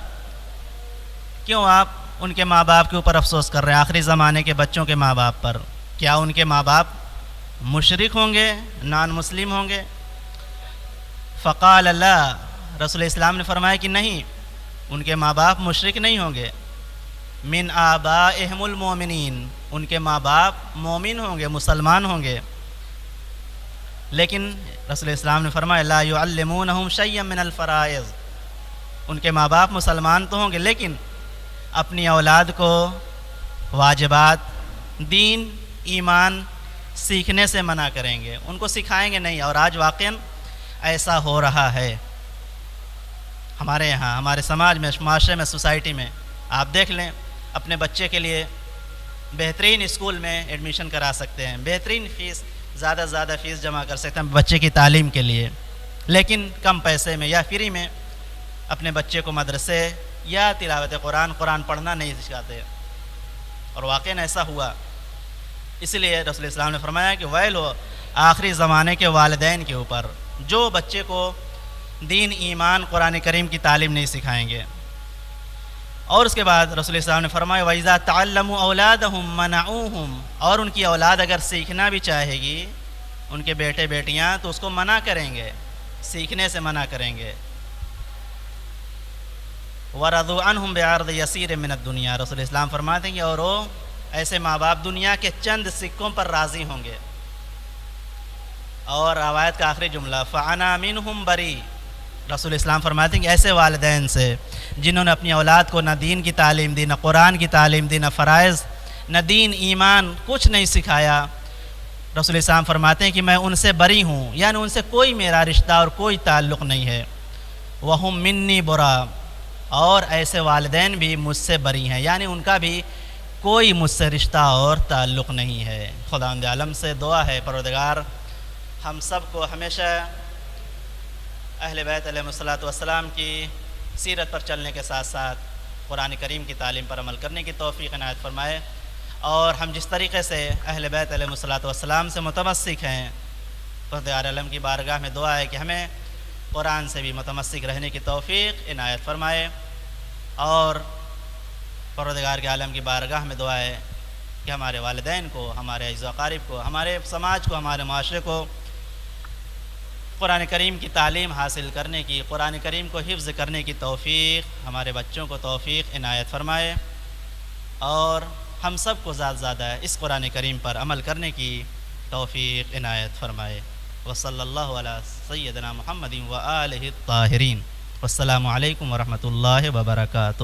کیوں آپ ان کے ماں باپ کے اوپر افسوس کر رہے ہیں، آخری زمانے کے بچوں کے ماں باپ پر؟ کیا ان کے ماں باپ مشرک ہوں گے، نان مسلم ہوں گے؟ فقال لا، رسول اسلام نے فرمایا کہ نہیں، ان کے ماں باپ مشرک نہیں ہوں گے، من آبائہم المومنین، ان کے ماں باپ مومن ہوں گے، مسلمان ہوں گے، لیکن رسول اسلام نے فرمایا لا يعلمونہم شیئا من الفرائض، ان کے ماں باپ مسلمان تو ہوں گے لیکن اپنی اولاد کو واجبات، دین، ایمان سیکھنے سے منع کریں گے، ان کو سکھائیں گے نہیں۔ اور آج واقعاً ایسا ہو رہا ہے ہمارے یہاں، ہمارے سماج میں، معاشرے میں، سوسائٹی میں۔ آپ دیکھ لیں، اپنے بچے کے لیے بہترین اسکول میں ایڈمیشن کرا سکتے ہیں، بہترین فیس، زیادہ سے زیادہ فیس جمع کر سکتے ہیں بچے کی تعلیم کے لیے، لیکن کم پیسے میں یا فری میں اپنے بچے کو مدرسے یا تلاوت قرآن پڑھنا نہیں سکھاتے۔ اور واقعاً ایسا ہوا، اس لیے رسول اسلام نے فرمایا کہ ویل ہو آخری زمانے کے والدین کے اوپر جو بچے کو دین، ایمان، قرآن کریم کی تعلیم نہیں سکھائیں گے۔ اور اس کے بعد رسول اسلام نے فرمایا وَإِذَا تَعَلَّمُوا أَوْلَادَهُمْ مَنَعُوهُمْ، اور ان کی اولاد اگر سیکھنا بھی چاہے گی، ان کے بیٹے بیٹیاں، تو اس کو منع کریں گے، سیکھنے سے منع کریں گے۔ وَرَضُوا عَنْهُمْ بِعَرْضِ يَسِيرٍ مِّنَ الدُّنْيَا، رسول اسلام فرماتے ہیں کہ اور وہ ایسے ماں باپ دنیا کے چند سکوں پر راضی ہوں گے۔ اور روایت کا آخری جملہ فَأَنَا مِنْهُمْ بَرِيءٌ، رسول اسلام فرماتے ہیں کہ ایسے والدین سے جنہوں نے اپنی اولاد کو نہ دین کی تعلیم دی، نہ قرآن کی تعلیم دی، نہ فرائض، نہ دین، ایمان کچھ نہیں سکھایا، رسول اسلام فرماتے ہیں کہ میں ان سے بری ہوں، یعنی ان سے کوئی میرا رشتہ اور کوئی تعلق نہیں ہے۔ وَهُمْ مِنِّي بُرَاءٌ، اور ایسے والدین بھی مجھ سے بری ہیں، یعنی ان کا بھی کوئی مجھ سے رشتہ اور تعلق نہیں ہے۔ خداوند عالم سے دعا ہے پروردگار ہم سب کو ہمیشہ اہل بیت علیہ الصلوۃ والسلام کی سیرت پر چلنے کے ساتھ ساتھ قرآن کریم کی تعلیم پر عمل کرنے کی توفیق عنایت فرمائے، اور ہم جس طریقے سے اہل بیت علیہ الصلوۃ والسلام سے متمسک ہیں، پروردگار عالم کی بارگاہ میں دعا ہے کہ ہمیں قرآن سے بھی متمسک رہنے کی توفیق عنایت فرمائے، اور پروردگار کے عالم کی بارگاہ میں دعا ہے کہ ہمارے والدین کو، ہمارے عزیز و اقارب کو، ہمارے سماج کو، ہمارے معاشرے کو قرآن کریم کی تعلیم حاصل کرنے کی، قرآن کریم کو حفظ کرنے کی توفیق ہمارے بچوں کو توفیق عنایت فرمائے، اور ہم سب کو زیادہ زیادہ اس قرآن کریم پر عمل کرنے کی توفیق عنایت فرمائے۔ وصلی اللہ علی سیدنا محمد وآلہ الطاہرین۔ والسلام علیکم ورحمۃ اللہ وبرکاتہ۔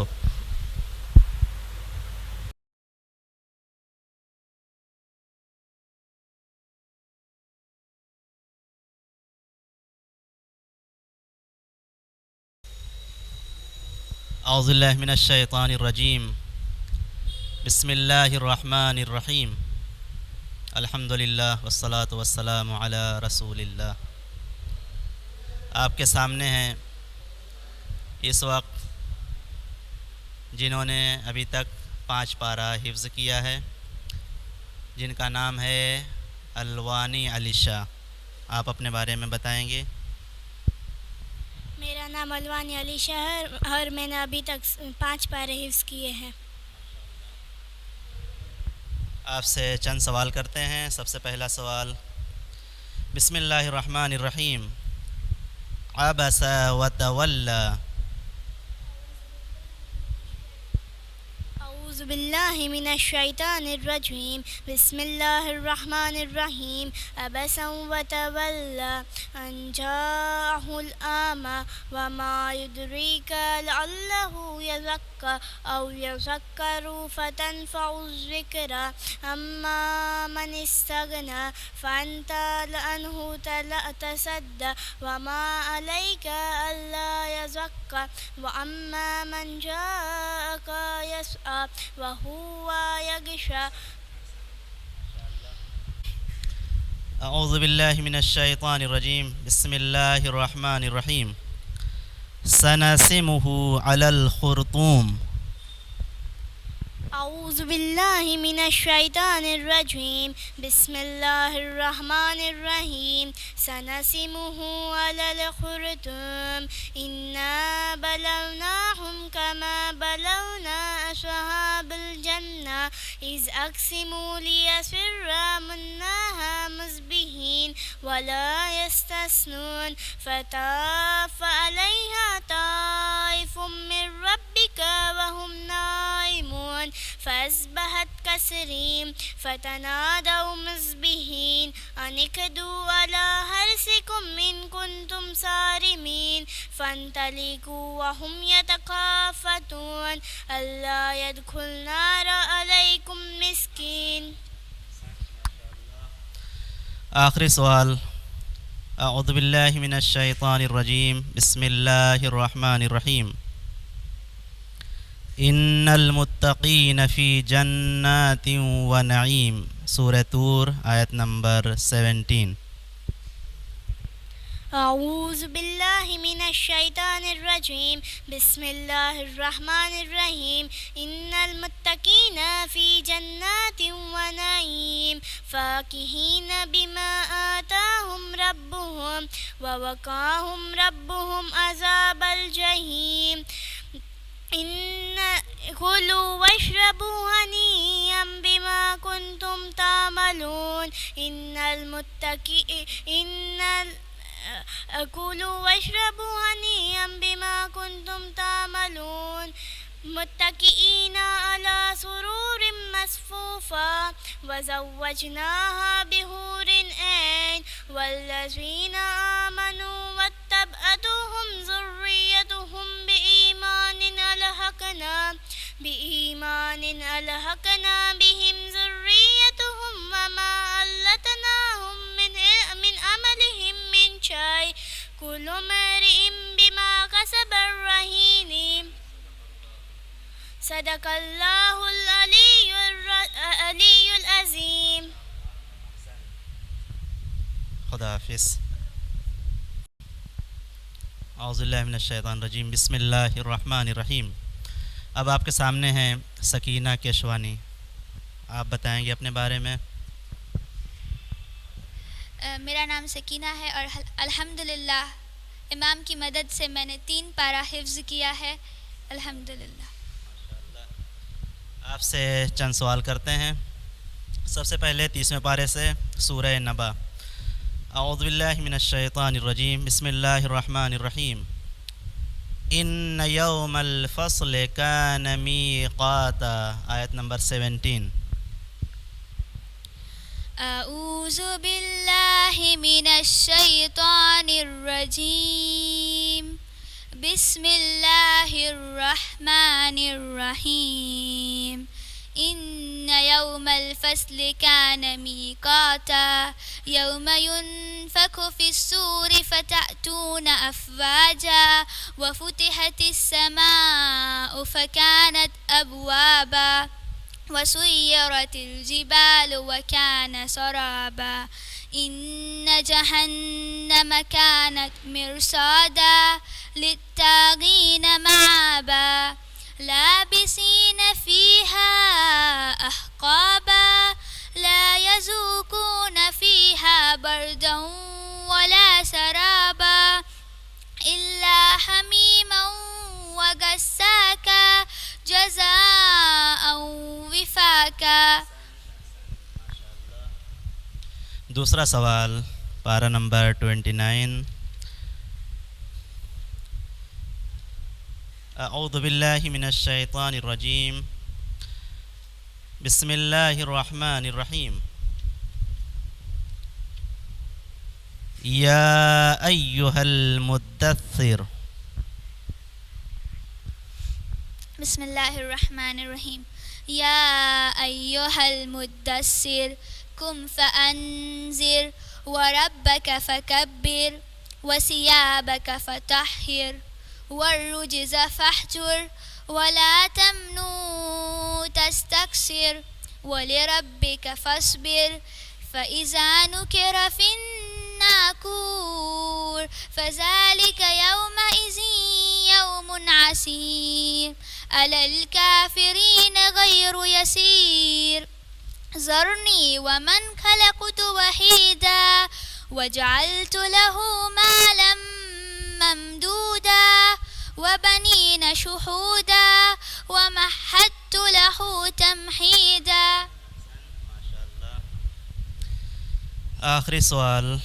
اعوذ باللہ من الشیطان الرجیم۔ بسم اللہ الرحمن الرحیم الحمدللہ والصلاة والسلام علی رسول اللہ. آپ کے سامنے ہیں اس وقت جنہوں نے ابھی تک 5 پارہ حفظ کیا ہے، جن کا نام ہے الوانی علی شاہ. آپ اپنے بارے میں بتائیں گے؟ میرا نام الوانی علی شاہ ہے اور میں نے ابھی تک 5 پارے حفظ کیے ہیں. آپ سے چند سوال کرتے ہیں. سب سے پہلا سوال، بسم اللہ الرحمن الرحیم. عبس وتولى. اعوذ باللہ من الشیطان الرجیم. بسم اللہ الرحمن الرحیم. عبس وتولى ان جاءه الأعمى وما يدريك لعله يزكى أو يذكر فتنفع الذكرى. أما من استغنى فأنت عنه تصدى وما عليك ألا يزكى. وأما من جاءك يسعى وهو يغشى. اعوذ باللہ من الشیطان الرجیم. بسم اللہ الرحمن الرحیم. سنسمہ علی الخرطوم. اعوذ باللہ من الشیطان الرجیم. بسم اللہ الرحمن الرحیم. سنسمہ علی الخرطوم. انا بلوناہم کما بلونا اصحاب الجنہ اذ اقسموا لیصر منہا مصبحین ولا یستثنون فطاف علیہا طائف من ربک وهم نائمون فأصبحت كالصريم فتنادوا مصبحين أن اغدوا على حرثكم إن كنتم صارمين فانطلقوا وهم يتخافتون ألا يدخل النار عليكم مسكين. آخری سوال، اعوذ باللہ من الشیطان الرجیم. بسم اللہ الرحمن الرحیم. ان المتقین فی جنات و نعیم. سورہ طور آیت نمبر 17. اعوذ باللہ من الشیطان الرجیم. بسم اللہ الرحمن الرحیم. ان المتقین فی جنات و نعیم فاکہین بما آتاہم ربہم ووقاہم ربہم عذاب الجحیم. كلوا واشربوا هنيئا بما كنتم تعملون. كلوا واشربوا هنيئا بما كنتم تعملون متكئين على سرور مصفوفة وزوجناها بحور عين. والذين آمنوا واتبعتهم ذريتهم بإيمان ألحقنا بهم ذريتهم وما ألتناهم من عملهم من شيء كل امرئ بما كسب رهين. صدق اللہ العلی العظیم. خدا حافظ. اعوذ باللہ من الشیطان الرجیم. بسم اللہ الرحمن الرحیم. اب آپ کے سامنے ہیں سکینہ کیشوانی. آپ بتائیں گے اپنے بارے میں؟ میرا نام سکینہ ہے اور الحمدللہ امام کی مدد سے میں نے 3 پارہ حفظ کیا ہے الحمدللہ. آپ سے چند سوال کرتے ہیں. سب سے پہلے 30ویں پارے سے سورہ نبا. اعوذ باللہ من الشیطان الرجیم. بسم اللہ الرحمن الرحیم. ان یوم الفصل کان میقاتا. آیت نمبر 17. اعوذ باللہ من الشیطان الرجیم. بسم اللہ الرحمن الرحیم. ان یوم الفصل کان میقاتا یوم ينفخ في الصور فتأتون أفواجا وفتحت السماء فكانت أبوابا وسيرت الجبال وكان سرابا إن جهنم كانت مرصادا للطاغين مآبا لابسين فيها أحقابا لا يذوقون فيها بردا ولا سرابا إلا حميما وغساقا جزاء وفاقا. دوسرا سوال پارہ نمبر 29. اعوذ باللہ من الشیطان الرجیم بسم اللہ الرحمن الرحیم. یا ایہا المدثر. بسم اللہ الرحمن الرحیم. یا ایہا المدثر قم فانذر وربک فکبر وثیابک فطہر والرجز فاہجر ولا تمنن تستکثر ولربک فاصبر فإذا نكر في الناقور فذلك يومئذ يوم عسير على الكافرين غير يسير. ذرني ومن خلقت وحيدا وجعلت له مالا ممدودا وبنين شهودا ومهدت له تمهيدا. آخری سوال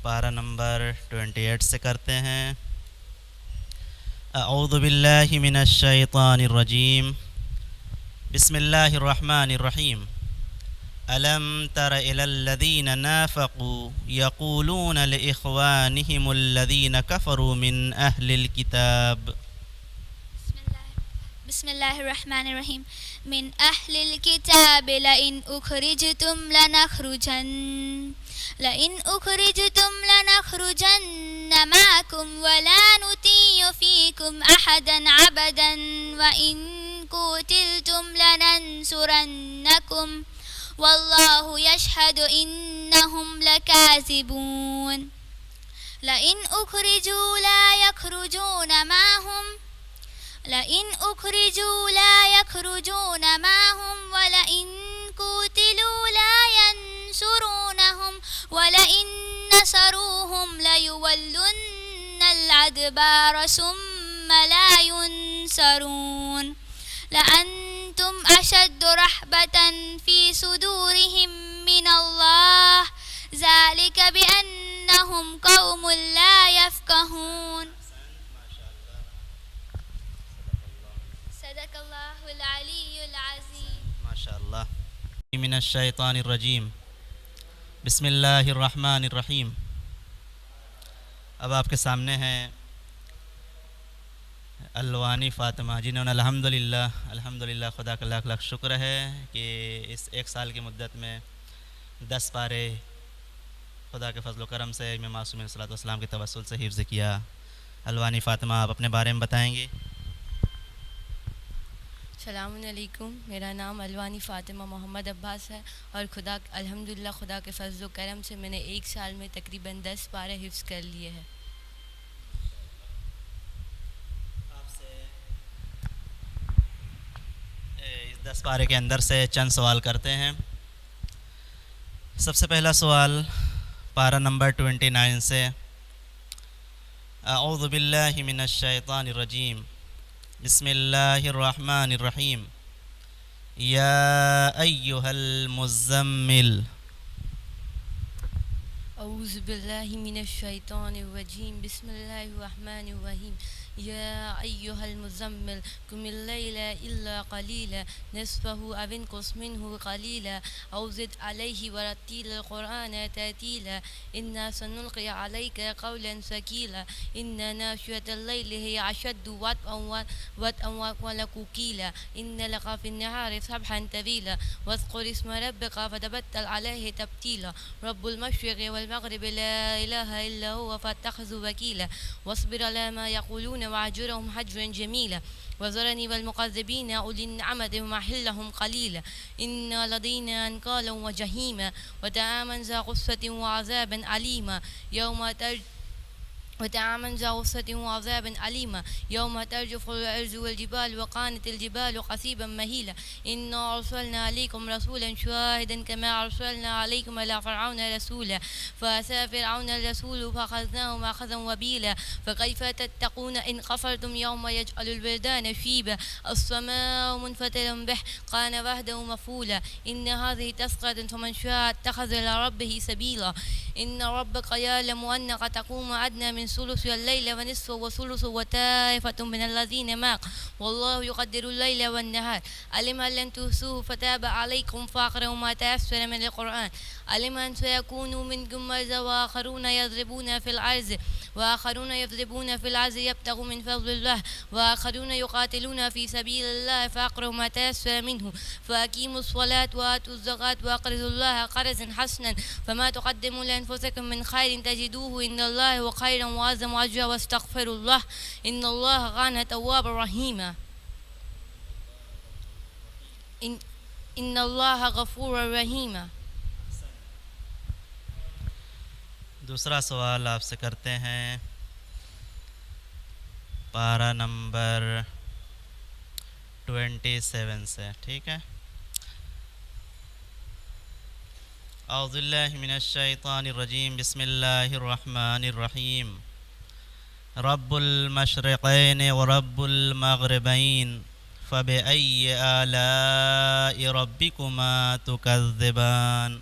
پارہ نمبر 28 سے کرتے ہیں. اعوذ باللہ من الشیطان الرجیم بسم اللہ الرحمن الرحیم. الم تر الی الذین نافقوا یقولون لاخوانهم الذین کفروا من اہل الکتاب. بسم اللہ الرحمن الرحیم. من اہل الکتاب لئن اخرجتم لنخرجن معكم ولا نطيع فيكم احدا ابدا وان قتلتم لننصرنكم والله يشهد انهم لكاذبون. لئن اخرجوا لا يخرجون معهم ولئن قتلوا لا ينصرونهم ولئن نصروهم ليولن الأدبار ثم لا ينصرون. لأنتم أشد رهبة في صدورهم من الله ذلك بأنهم قوم لا يفقهون. صدق اللہ العلی العظیم. ماشاء اللہ. من الشیطان الرجیم بسم اللہ الرحمن الرحیم. اب آپ کے سامنے ہیں الوانی فاطمہ جنہوں نے الحمدللہ خدا کا لاکھ لاکھ شکر ہے کہ اس 1 سال کی مدت میں 10 پارے خدا کے فضل و کرم سے امام معصوم علیہ الصلوۃ والسلام کے توسل سے حفظ کیا. الوانی فاطمہ آپ اپنے بارے میں بتائیں گے. السلام علیکم. میرا نام الوانی فاطمہ محمد عباس ہے اور الحمدللہ خدا کے فضل و کرم سے میں نے 1 سال میں تقریباً 10 پارے حفظ کر لیے ہیں. آپ سے اس 10 پارے کے اندر سے چند سوال کرتے ہیں. سب سے پہلا سوال پارہ نمبر 29 سے. اعوذ باللہ من الشیطان الرجیم بسم اللہ الرحمن الرحیم. یا ایہا المزمل. اعوذ باللہ من الشیطان الرجیم بسم اللہ الرحمن الرحیم. یا ایہا المزمل قم اللیل الا قلیلا نصفہ او انقص منہ قلیلا او زد علیہ ورتل القرآن ترتیلا انا سنلقی علیک قولا ثقیلا ان ناشئۃ اللیل ہی اشد وطئا وقیلا ان لک فی النہار سبحا طویلا واذکر اسم ربک فتبتل علیہ تبتیلا رب المشرق والمغرب لا الہ الا هو فاتخذوا وکیلا واصبر علی ما یقولون وأهجرهم هجرا جميلا وذرني والمكذبين أولي النعمة ومهلهم قليلا إن لدينا أنكالا وجحيما وطعاما ذا غصة وعذابا أليما وطعاما ذا غصة وعذابا أليما يوم ترجف الأرض والجبال وكانت الجبال قصيبا مهيلا إنا أرسلنا عليكم رسولا شاهدا كما أرسلنا عليكم على فرعون رسولا فأتى فرعون الرسول فأخذناهم أخذا وبيلا فكيف تتقون إن كفرتم يوم يجعل البلدان شيبا السماء منفطر به كان وحده مفعولا إن هذه تذكرة فمن شاء اتخذ إلى ربه سبيلا إن ربك يعلم أنك تقوم أدنى من ثلث الليل ونصفه وثلث وطائفة من الذين معك والله يقدر الليل والنهار علم أن لن تحصوه فتاب عليكم فاقرأوا ما تيسر من القرآن علم أن سيكون منكم مرضى وآخرون يضربون في الأرض يبتغوا من فضل الله وآخرون يقاتلون في سبيل الله فاقرأوا ما تيسر منه فأقيموا الصلاة وآتوا الزكاة وأقرضوا الله قرضا حسنا فما تقدموا لأنفسكم من خير تجدوه إن الله هو خيرا وأعظم أجرا واستغفروا الله إن الله كان توابا رحيما إن الله غفور رحيما. دوسرا سوال آپ سے کرتے ہیں پارہ نمبر 27 سے. ٹھیک ہے. اعوذ باللہ من الشیطان الرجیم بسم اللہ الرحمن الرحیم رب المشرقین ورب المغربین فبأي آلاء ربكما تكذبان.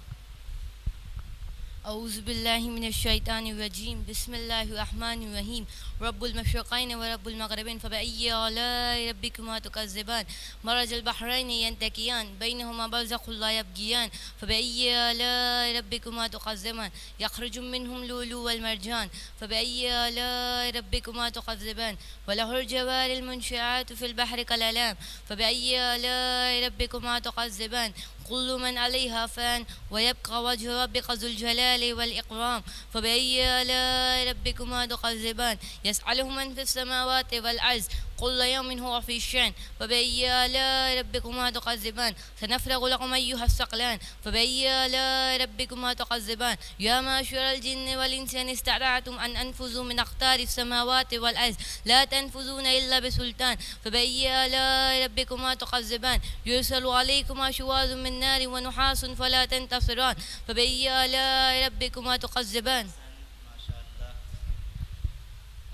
أعوذ بالله من الشيطان الرجيم بسم الله الرحمن الرحيم رب المشرقين ورب المغربين فبأي آلاء ربكما تكذبان. مرج البحرين يلتقيان بينهما برزخ لا يبغيان فبأي آلاء ربكما تكذبان. يخرج منهم اللؤلؤ والمرجان فبأي آلاء ربكما تكذبان. وله الجوار المنشآت في البحر كالأعلام فبأي آلاء ربكما تكذبان. كل من عليها فان ويبقى وجه ربك ذو الجلال والإكرام فبأي آلاء ربكما تكذبان. يسأله من في السماوات والأرض كل يوم هو في شأن فبأي آلاء ربكما تكذبان. سنفرغ لكم أيها الثقلان فبأي آلاء ربكما تكذبان. يا معشر الجن والإنس إن استطعتم أن أنفذوا من أقطار السماوات والأرض لا تنفذون إلا بسلطان فبأي آلاء ربكما تكذبان. يرسل عليكما شواظ من نار ونحاس فلا تنتصران فبأي آلاء ربكما تكذبان.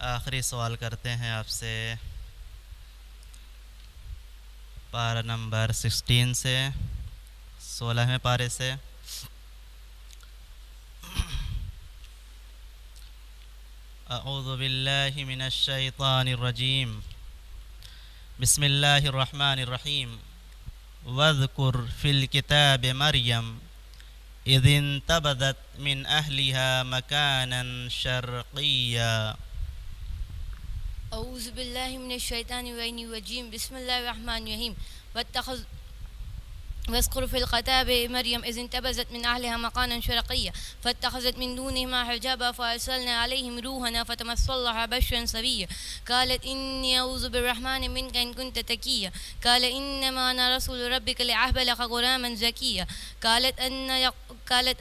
آخری سوال کرتے ہیں آپ سے پارہ نمبر 16 سے 16ویں پارے سے. اعوذ باللہ من الشیطان الرجیم بسم اللہ الرحمن الرحیم واذکر فی الکتاب مریم اذ انتبذت من اہلها مکانا شرقیا. أعوذ بالله من الشيطان الرجيم بسم الله الرحمن الرحيم واذكر في الكتاب مريم إذ انتبذت من أهلها مكانا شرقيا فاتخذت من دونهما حجابا فأرسلنا عليهم روحنا فتمثل لها بشرا سويا قالت إني أعوذ بالرحمن منك إن كنت تقيا قال إنما أنا رسول ربك لأهب لك غلاما زكيا قالت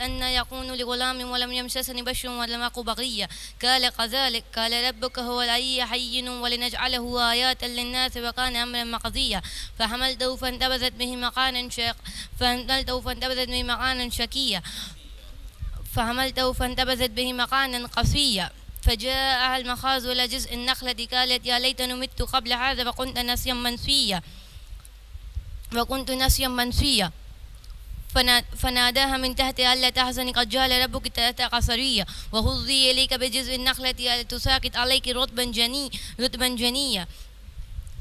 أن يكون لغلام ولم يمسسني بشر ولم أك بغيا قال كذلك قال ربك هو العلي حي ولنجعله آيات للناس وكان أمرا مقضيا فحملته فانتبذت به مكانا فانتبذت به مكانا قصيا فجاءها المخاض إلى جزء النخلة قالت يا ليتني مت قبل هذا وكنت نسيا منسيا فناداها من تحتها ألا تحزني قد جعل ربك تحتك سريا وهزي إليك بجزء النخلة تساقط عليك رطبا جنيا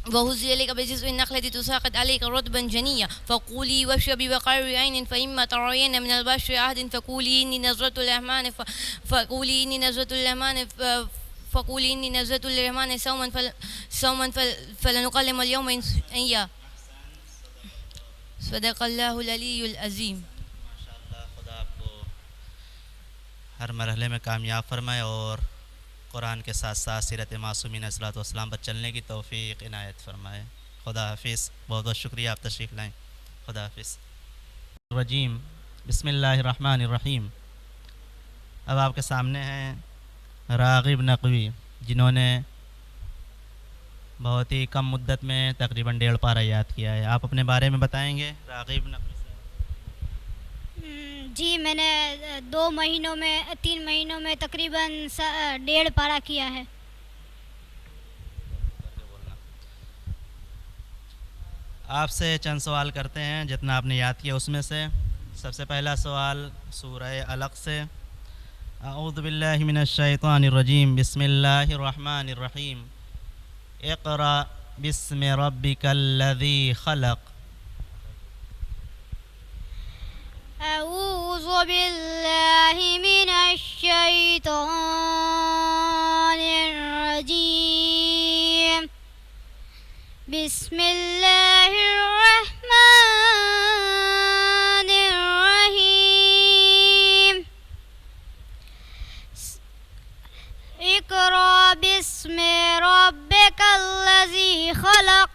وهزي إليك بجزء النخلة تساقط عليك رطبا جنيا فقولي واشربي وقري عين فإما ترين من البشر أحد فقولي إني نذرت للرحمن صوما فلنكلم اليوم إنسيا. صدق اللہ العلی العظیم. ماشاءاللہ. خدا آپ کو ہر مرحلے میں کامیاب فرمائے اور قرآن کے ساتھ ساتھ سیرت معصومین علیہ الصلوۃ والسلام پر چلنے کی توفیق عنایت فرمائے. خدا حافظ. بہت بہت شکریہ آپ تشریف لائیں. خدا حافظ. الرجیم بسم اللہ الرحمن الرحیم. اب آپ کے سامنے ہیں راغب نقوی، جنہوں نے بہت ہی کم مدت میں تقریباً 1.5 پارہ یاد کیا ہے. آپ اپنے بارے میں بتائیں گے راغب نقوی صاحب؟ جی میں نے 3 مہینوں میں تقریباً 1.5 پارہ کیا ہے. آپ سے چند سوال کرتے ہیں جتنا آپ نے یاد کیا اس میں سے. سب سے پہلا سوال سورہ علق سے. اعوذ باللہ من الشیطان الرجیم بسم اللہ الرحمن الرحیم. اقرأ بسم ربک الذی خلق. اعوذ باللہ من الشیطان الرجیم بسم اللہ الرحمن الرحیم. اقرأ بسم ربک الذی خلق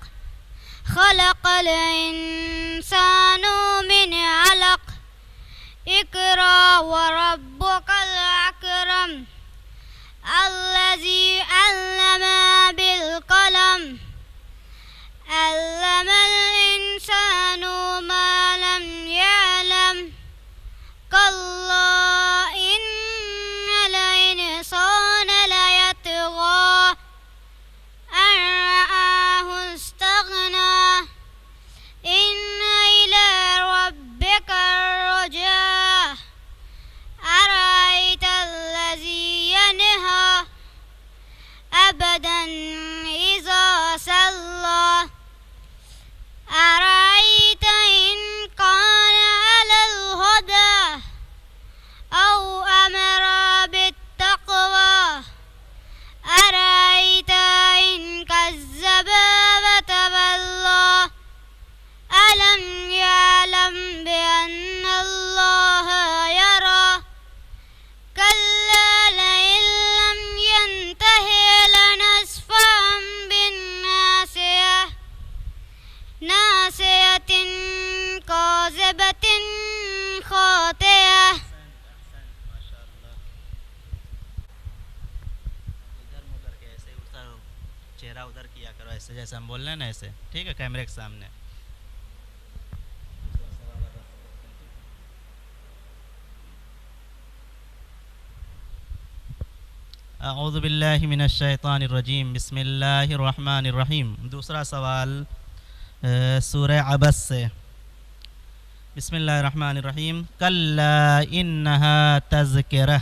خلق الانسان من علق. اقرأ وربك الأكرم الذي علم بالقلم علم الإنسان ما لم يعلم. كلا إن الإنسان ليطغى أن رآه استغنى. إن إلى ربك الرجعى. أرأيت الذي ينهى أبدا إذا صلى. أرأيت إن كان على الهدى أو أمر بالتقوى. أرأيت إن كذب وتولى. ألم يعلم بأن الله يرى. كلا لئن لم ينته لنسفعا بالناصية ناصية كاذبة خاطئة. ادھر منہ کر کے ایسے ادھر چہرہ ادھر کیا کرو، ایسے جیسے ہم بول رہے ہیں نا ایسے. ٹھیک ہے، کیمرے کے سامنے. اعوذ باللہ من الشیطان الرجیم بسم اللہ الرحمن الرحیم. دوسرا سوال سورہ عبس سے. بسم اللہ الرحمن الرحیم. کلا انہا تذکرہ.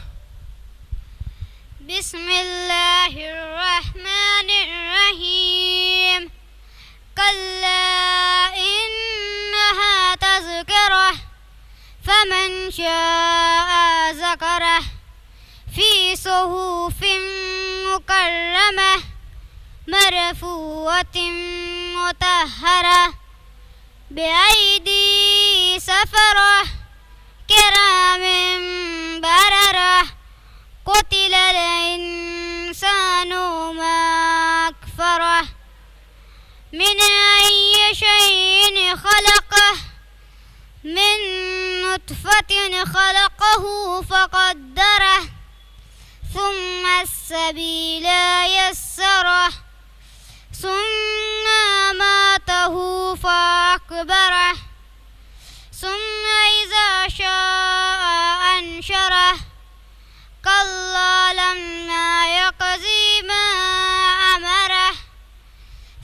بسم اللہ الرحمن الرحیم. كلا إنها تذكرة فمن شاء ذكره في صحف مكرمة مرفوعة مطهرة بأيدي سفرة كرام بررة. قتل الإنسان ما أكفره من أي شيء خلقه من نطفة خلقه فقدره ثم السبيل يسره ثم أماته فأكبره ثم إذا شاء أنشره. كلا لما يقضي ما أمره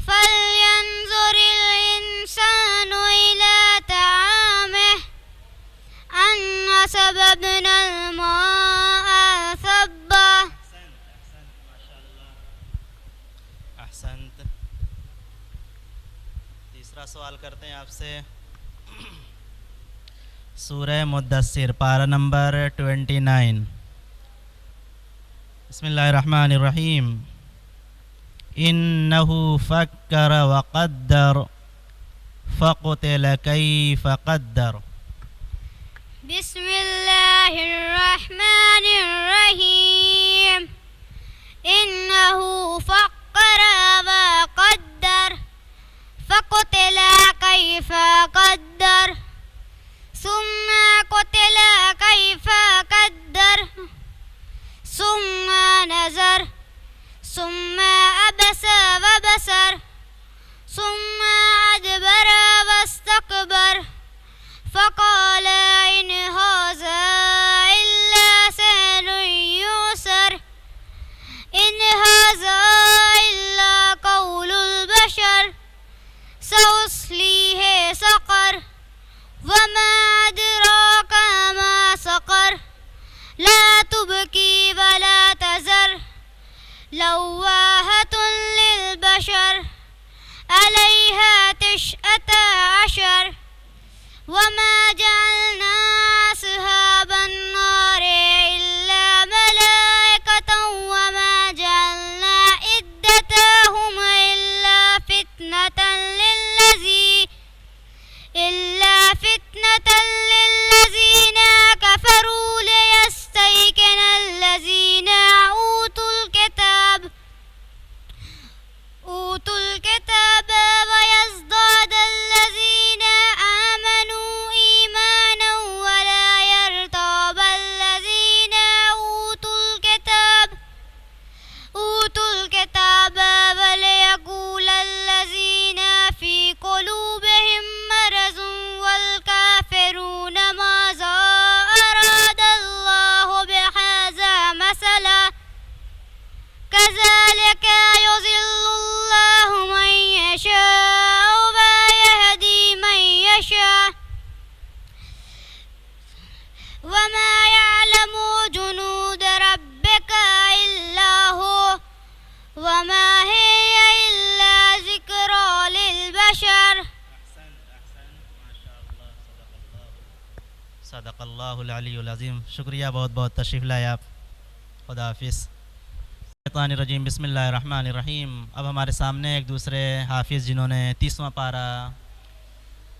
فلينظر الإنسان إلى طعامه أنا سببنا الماء صبا. احسنت. تیسرا سوال کرتے ہیں آپ سے. سورہ مدثر پارہ نمبر 29. بسم اللہ الرحمن الرحیم. انه فکر وقدر فقتل کیف قدر. بسم الله الرحمن الرحيم. إنه فكر وقدر فقتل كيف قدر ثم قتل كيف قدر ثم نظر ثم عبس وبصر ثم أدبر واستكبر فقال إن هذا إلا سحر يؤثر إن هذا إلا قول البشر سأصليه سقر وما أدراك ما سقر لا تبكي ولا تذر لواحة للبشر عليها 19 وما جعلنا أصحاب النار إلا ملائكة وما جعلنا عدتهم إلا فتنة للذين كفروا ليستيقن الذين أوتوا الكتاب ويزداد الذين آمنوا إيمانا ولا يرتاب الذين أوتوا الكتاب وليقول الذين في قلوبهم مرض والكافرون ماذا أراد الله بهذا مثلا كذلك يضل الله من يشاء ويهدي من يشاء وما يعلم جنود ربك إلا هو وما هي إلا ذكرى للبشر. صدق اللہ العلی العظیم. شکریہ, بہت بہت تشریف لائے آپ. خدا حافظ. شیطان الرجیم. بسم اللہ الرحمن الرحیم. اب ہمارے سامنے ایک دوسرے حافظ جنہوں نے 30واں پارہ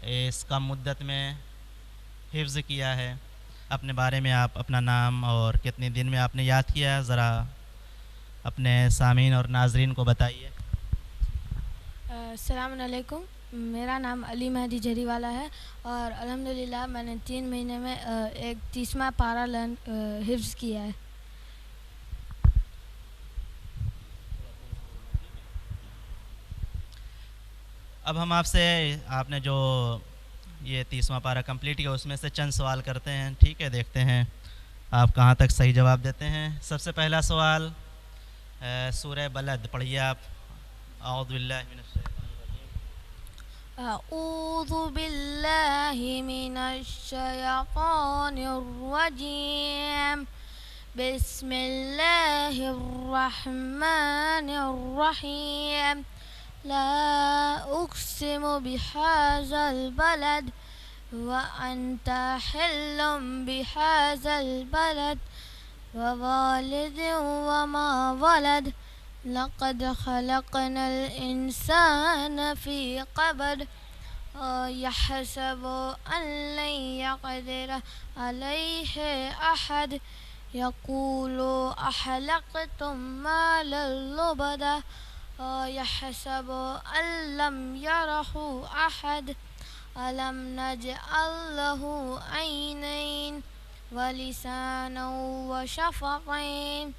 اس کم مدت میں حفظ کیا ہے. اپنے بارے میں آپ اپنا نام اور کتنے دن میں آپ نے یاد کیا, ذرا اپنے سامعین اور ناظرین کو بتائیے. السلام علیکم. میرا نام علی مہدی جری والا ہے اور الحمدللہ میں نے 3 مہینے میں ایک 30واں پارہ حفظ کیا ہے. اب ہم آپ سے, آپ نے جو یہ 30واں پارہ کمپلیٹ کیا اس میں سے چند سوال کرتے ہیں, ٹھیک ہے؟ دیکھتے ہیں آپ کہاں تک صحیح جواب دیتے ہیں. سب سے پہلا سوال سورہ بلد پڑھیے آپ. اعوذ باللہ من الشیطان الرجیم. اعوذ باللہ من الشیطان الرجیم. بسم اللہ الرحمن الرحیم. لا أقسم بهذا البلد وأنت حل بهذا البلد ووالد وما ولد لقد خلقنا الإنسان في قبد يحسب أن لن يقدر عليه أحد يقول أحلقتم مالا لبدا يحسب أن لم يره أحد ألم نجعل له عينين ولسانا وشفتين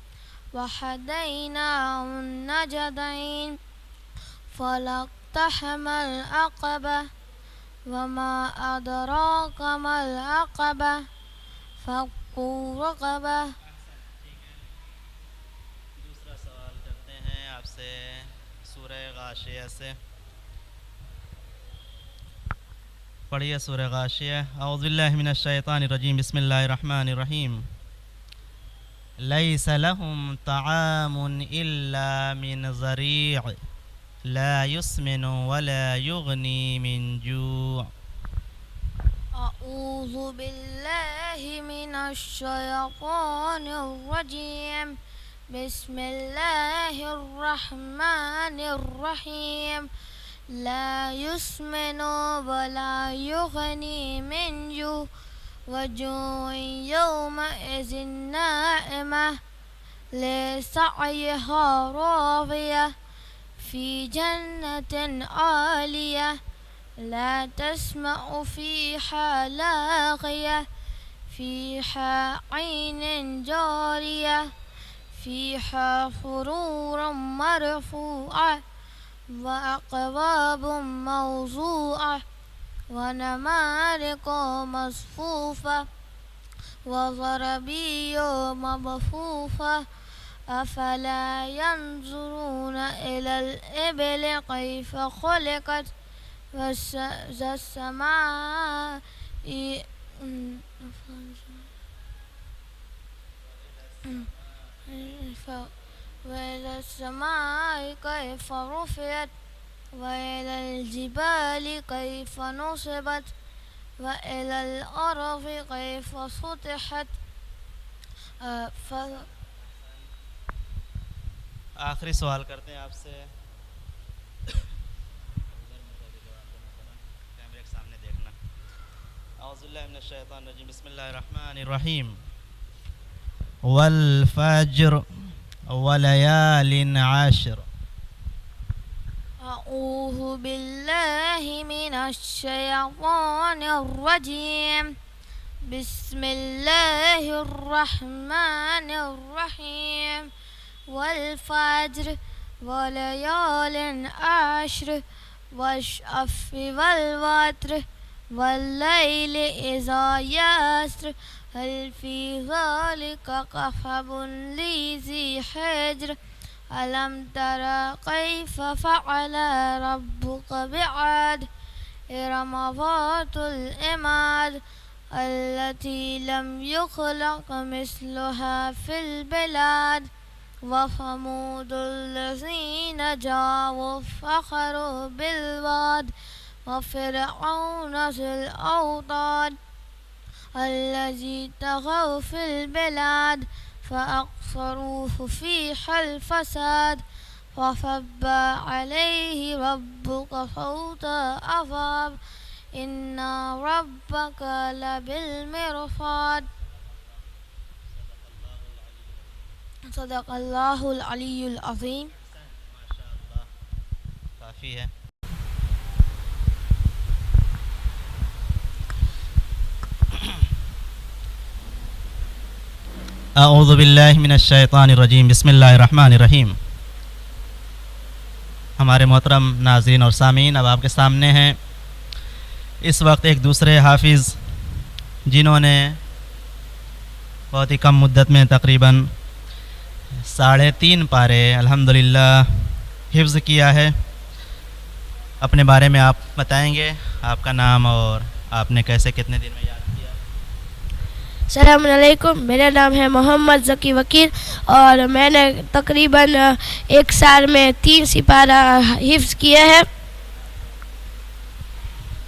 وهديناه النجدين فلاقتحم العقبة وما أدراك ما العقبة فك رقبة. دوسرا سوال کرتے ہیں آپ سے سورہ غاشیہ سے. پڑھیے سورہ غاشیہ. اعوذ باللہ من الشیطان الرجیم. بسم اللہ الرحمن الرحیم. لیس لهم طعام الا من ضریع لا يسمن ولا يغني من جوع. أعوذ بالله من الشيطان الرجيم. بسم الله الرحمن الرحيم. لا يسمن ولا يغني من جوع وجوع يومئذ ناعمة لسعيها راضية في جنة عالية لا تسمع فيها لاغية فيها عين جارية فيها سرور مرفوعة وأكواب موضوعة ونمارق مصفوفة وزرابي مبثوثة أفلا ينظرون إلى الإبل كيف خلقت والسماء وإلى السماء كيف رفعت وإلى الجبال كيف نصبت وإلى الأرض كيف سطحت آخری سوال کرتے ہیں آپ سے. کیمرے کے سامنے دیکھنا. اعوذ باللہ من الشیطان الرجیم. بسم اللہ الرحمن الرحیم. والفجر وليال عشر. أعوذ بالله من الشيطان الرجيم. بسم الله الرحمن الرحيم. والفجر وليال عشر والشفع والوتر والليل إذا يسر هل في ذلك قسم لذي حجر ألم تر كيف فعل ربك بعاد إرم ذات العماد التي لم يخلق مثلها في البلاد وثمود الذين جابوا الصخر بالواد وفرعون ذي الأوتاد الذي طغوا في البلاد فأكثروه فيها الفساد فصب عليه ربك صوت عذاب إن ربك لبالمرصاد. صدق اللہ العلی العظیم. ماشاء اللہ کافی ہے. اعوذ باللہ من الشیطان الرجیم. بسم اللہ الرحمن الرحیم. ہمارے محترم ناظرین اور سامعین، اب آپ کے سامنے ہیں اس وقت ایک دوسرے حافظ جنہوں نے بہت ہی کم مدت میں تقریباً 3.5 پارے الحمدللہ حفظ کیا ہے. اپنے بارے میں آپ بتائیں گے، آپ کا نام اور آپ نے کیسے کتنے دن میں یاد کیا؟ السلام علیکم، میرا نام ہے محمد ذکی وکیل اور میں نے تقریباً 1 سال میں 3 سپارہ حفظ کیا ہے.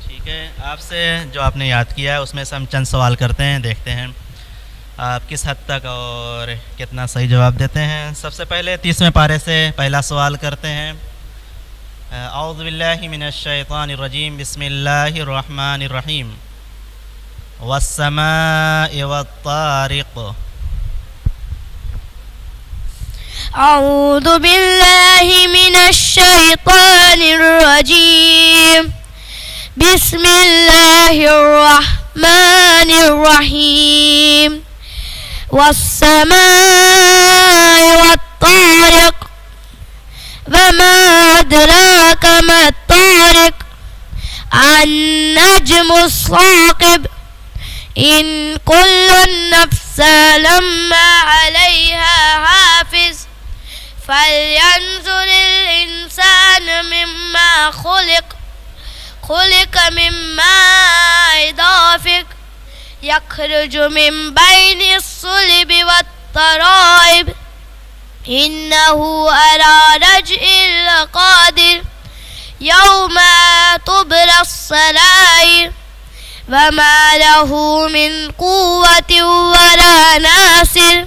ٹھیک ہے، آپ سے جو آپ نے یاد کیا ہے اس میں سے ہم چند سوال کرتے ہیں، دیکھتے ہیں آپ کس حد تک اور کتنا صحیح جواب دیتے ہیں. سب سے پہلے 30ویں پارے سے پہلا سوال کرتے ہیں. اعوذ باللہ من الشیطان الرجیم. بسم اللہ الرحمن الرحیم. والسماء والطارق. اعوذ باللہ من الشیطان الرجیم. بسم اللہ الرحمن الرحیم. والسماء والطارق وما أدراك ما الطارق النجم الثاقب إن كل نفس لما عليها حافظ فلينظر الإنسان مما خلق من ماء دافق يخرج من بين الصلب والترائب إنه على رجعه لقادر يوم تبلى السرائر وما له من قوة ولا ناصر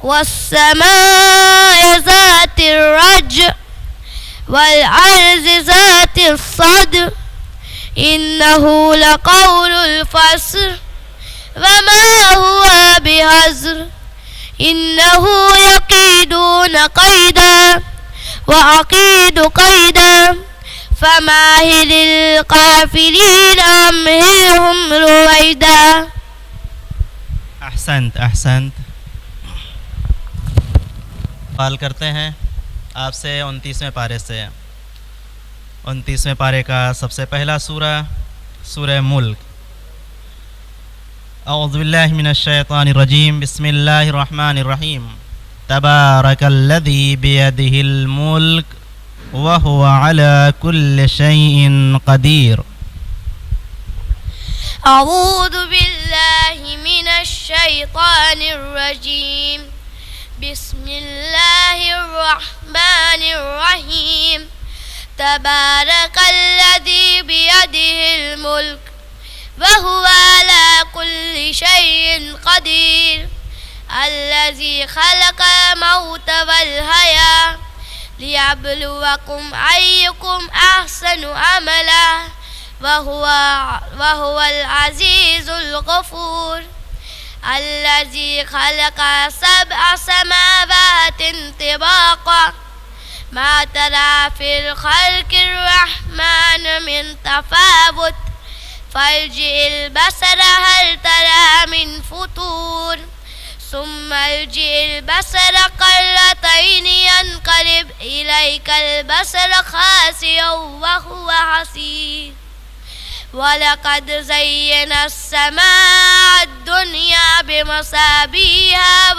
والسماء ذات الرجع والأرض ذات الصدع إنه لقول الفصل وما هو بهزر إنه يكيدون قيدا وأكيد قيدا فمهل الكافرين أمهلهم رويدا. احسنت احسنت. سوال کرتے ہیں آپ سے 29ویں پارے سے. 29ویں پارے کا سب سے پہلا سورہ سورہ ملک. اعوذ باللہ من الشیطان الرجیم بسم اللہ الرحمن الرحیم. تبارک الذی بیدہ الملک وهو على كل شيء قدير. أعوذ بالله من الشيطان الرجيم بسم الله الرحمن الرحيم. تبارك الذي بيده الملك وهو على كل شيء قدير الذي خلق الموت والحياة ليبلوكم أيكم أحسن عملا وهو العزيز الغفور. الذي خلق 7 سماوات طباقا ما ترى في الخلق الرحمن من تفاوت فارجع البصر هل ترى من فطور ثم ارجع البصر كرتين ينقلب إليك البصر خاسئا وهو حسير. ولقد زينا السماء الدنيا بمصابيح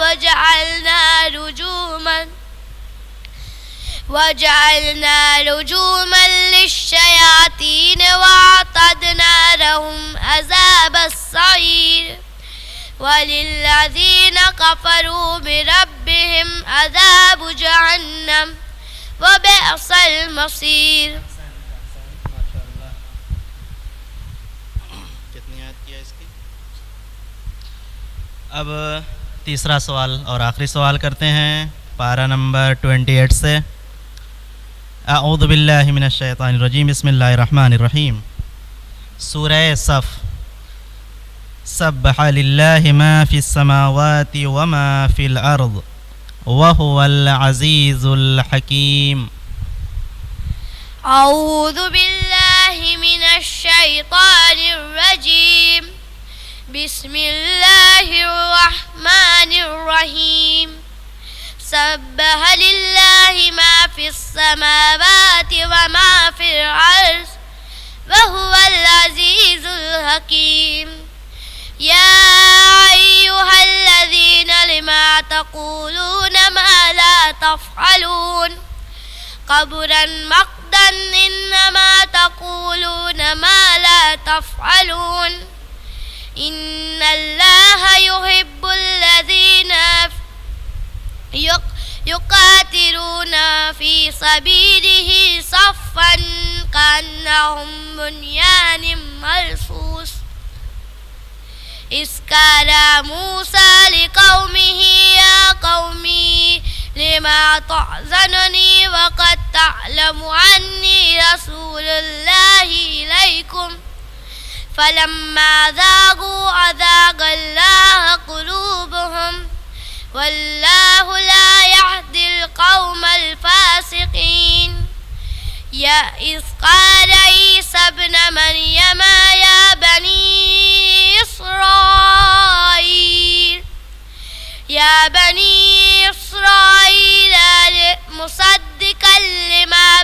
وجعلنا رجوما للشياطين وأعتدنا لهم عذاب السعير. وللذين كفروا بربهم عذاب جهنم وبئس المصير. اب تیسرا سوال اور آخری سوال کرتے ہیں پارہ نمبر 28 سے. اعوذ باللہ من الشیطان الرجیم بسم اللہ الرحمن الرحیم. سورہ صف. سبح للہ ما فی السماوات وما فی الارض وهو العزیز الحکیم. أعوذ بالله من الشيطان الرجيم بسم الله الرحمن الرحيم. سبح لله ما في السماوات وما في الأرض وهو العزيز الحكيم. يا أيها الذين لما تقولون ما لا تفعلون كبر مقتا إنما تقولون ما لا تفعلون. إن الله يحب الذين يقاتلون في سبيله صفا كأنهم بنيان مرصوص. إذ قال موسى لقومه يا قومي لما تعظنني وقد تعلم أني رسول الله إليكم فلما ذاقوا أذاق الله قلوبهم والله لا يهدي القوم الفاسقين. إذ قال عيسى ابن مريم يا بني إسرائيل مصدقا لما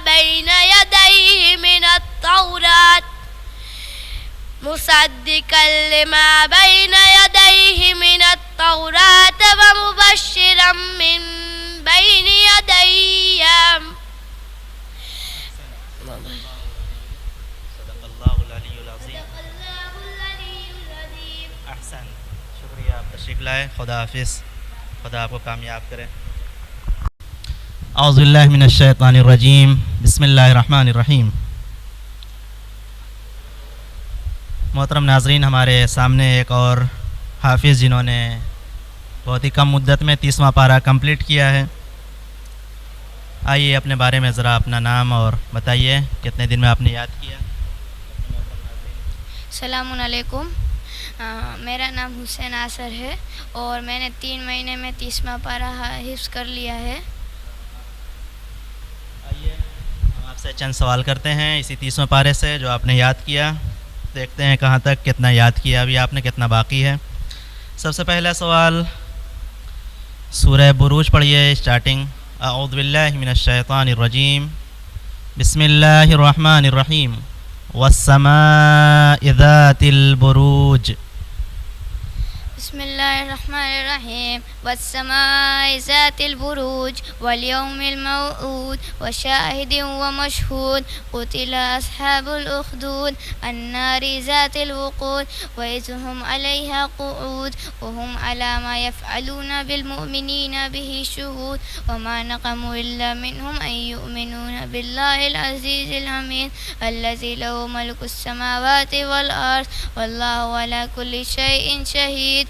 بين يديه من التوراة ومبشرا من بين يديه. صدق اللہ العلی العظیم. احسن. شکریہ آپ تشریف لائے. خدا حافظ. خدا آپ کو کامیاب کرے. اعوذ باللہ من الشیطان الرجیم بسم اللہ الرحمن الرحیم. محترم ناظرین، ہمارے سامنے ایک اور حافظ جنہوں نے بہت ہی کم مدت میں 30واں پارہ کمپلیٹ کیا ہے. آئیے اپنے بارے میں ذرا اپنا نام اور بتائیے کتنے دن میں آپ نے یاد کیا. السلام علیکم. میرا نام حسین آصر ہے اور میں نے 3 مہینے میں 30واں پارہ حفظ کر لیا ہے. آئیے ہم آپ سے چند سوال کرتے ہیں اسی 30ویں پارے سے جو آپ نے یاد کیا. دیکھتے ہیں کہاں تک کتنا یاد کیا ابھی آپ نے, کتنا باقی ہے. سب سے پہلا سوال سورہ بروج پڑھیے اسٹارٹنگ. اعوذ باللہ من الشیطان الرجیم, بسم اللہ الرحمن الرحیم, والسماء ذات البروج. بسم اللہ الرحمن الرحیم. والسماء ذات البروج والیوم الموعود وشاہد ومشہود قتل اصحاب الاخدود النار ذات الوقود وإذ هم عليها قعود وهم على ما يفعلون بالمؤمنين به شهود وما نقموا إلا منهم أن يؤمنون بالله العزيز الحميد الذي له ملك السماوات والأرض والله على كل شيء شهيد.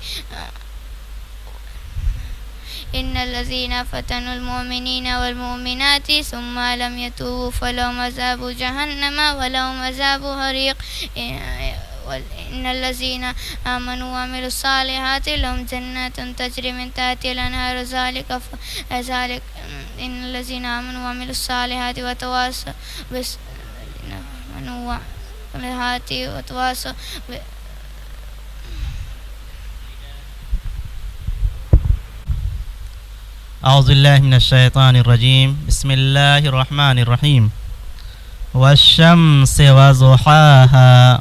إن الذين فتنوا المؤمنين والمؤمنات ثم لم يتوبوا فلهم عذاب جهنم ولهم عذاب حريق. إن الذين آمنوا وعملوا الصالحات لهم جنات تجري من تحتها الأنهار ذلك إن الذين آمنوا وعملوا الصالحات وتواصوا اعوذ باللہ من الشیطان الرجیم, بسم اللہ الرحمن الرحیم, والشمس وضحاها.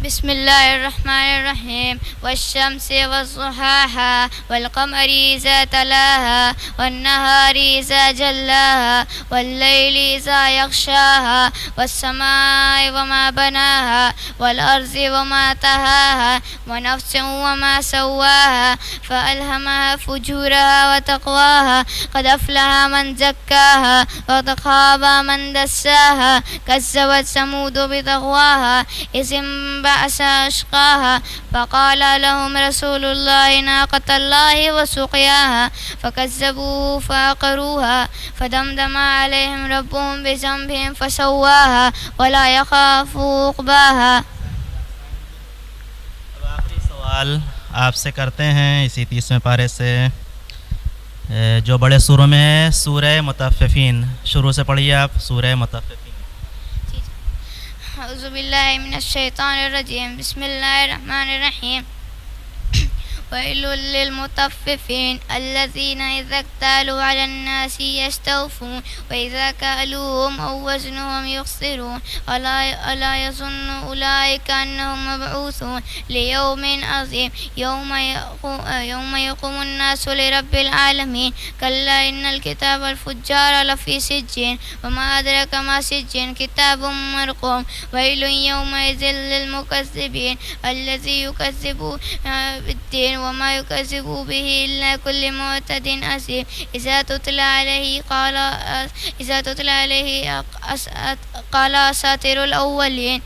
بسم اللہ الرحمن الرحیم. والشمس وضحاها والقمر إذا تلاها والنهار إذا جلاها والليل إذا يغشاها والسماء وما بناها والأرض وما طحاها ونفس وما سواها فألهمها فجورها وتقواها قد أفلح من زكاها وقد خاب من دساها كذبت ثمود بطغواها إذ انبعث أشقاها فقال لهم رسول الله ناقة الله وسقياها فكذبوه فعقروها فدمدم عليهم ربهم بذنبهم فسواها ولا يخاف عقباها. اب آخری سوال آپ سے کرتے ہیں اسی 30ویں پارے سے جو بڑے سوروں میں ہے, سورہ مطففین. شروع سے پڑھیے آپ سورہ مطففین. اعوذ باللہ من الشیطان الرجیم. بسم اللہ الرحمن الرحیم. ويل للمطففين الذين إذا اكتالوا على الناس يستوفون وإذا كالوهم أو وزنهم يخسرون ألا يظن أولئك أنهم مبعوثون ليوم عظيم يوم يقوم الناس لرب العالمين كلا إن الكتاب الفجار لفي سجين وما أدرك ما سجين كتاب مرقوم ويل يومئذ للمكذبين الذي يكذب بالدين وما يكذب به إلا كل معتد أثيم إذا تتلى عليه قال أساطير الأولين.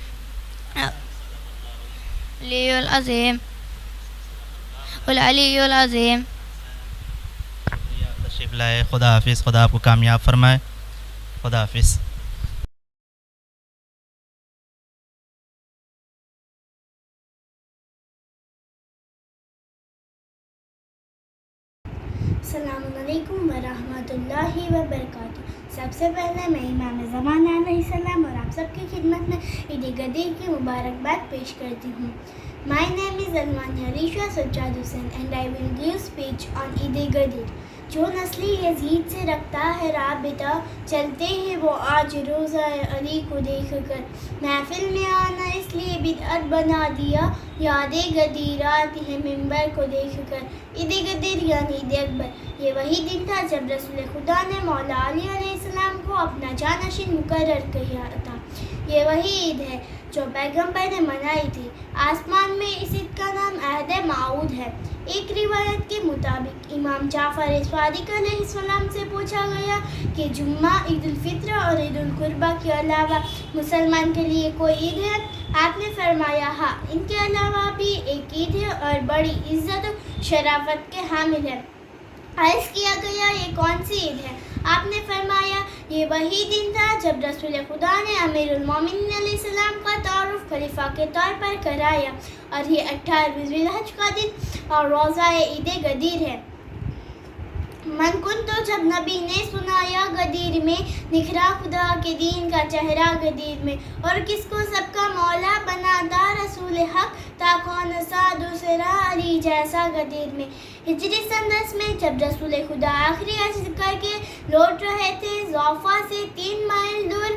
العلی العظیم. تشریف لائے. خدا حافظ. خدا آپ کو کامیاب فرمائے. خدا حافظ. السلام علیکم ورحمۃ اللہ وبرکاتہ. سب سے پہلے میں امام زمان علیہ السلام اور آپ سب کی خدمت میں عید غدیر کی مبارکباد پیش کرتی ہوں. My name is Almania Alisha Sajjad Hussain and I will give speech on Eid Ghadir. جو نسلی یزید سے رکھتا ہے رابطہ چلتے ہیں وہ آج روزہ علی کو دیکھ کر. محفل میں آنا اس لیے بدعت بنا دیا, یادیں غدیر آتی ہیں ممبر کو دیکھ کر. عید غدیر یعنی عید اکبر, یہ وہی دن تھا جب رسول خدا نے مولا علی علیہ السلام کو اپنا جانشین مقرر کیا تھا. یہ وہی عید ہے جو پیغمبر نے منائی تھی. آسمان میں اس عید کا نام عہد موعود ہے. ایک روایت کے مطابق امام جعفر صادق علیہ السلام سے پوچھا گیا کہ جمعہ, عید الفطر اور عید القربہ کے علاوہ مسلمان کے لیے کوئی عید ہے؟ آپ نے فرمایا ہاں, ان کے علاوہ بھی ایک عید ہے اور بڑی عزت و شرافت کے حامل ہے. عرض کیا گیا یہ کون سی عید ہے؟ آپ نے فرمایا یہ وہی دن تھا جب رسول خدا نے امیر المومنین علیہ السلام کا تعارف خلیفہ کے طور پر کرایا، اور یہ 18 ذی الحج کا دن اور روزہ عید غدیر ہے۔ من کن تو جب نبی نے سنایا غدیر میں، نکھرا خدا کے دین کا چہرہ غدیر میں، اور کس کو سب کا مولا بناتا رسول حق، تا کون سا دوسرا علی جیسا غدیر میں۔ ہجری سن 10 میں جب رسول خدا آخری حج کر کے لوٹ رہے تھے ضعفہ سے 3 مائل دور،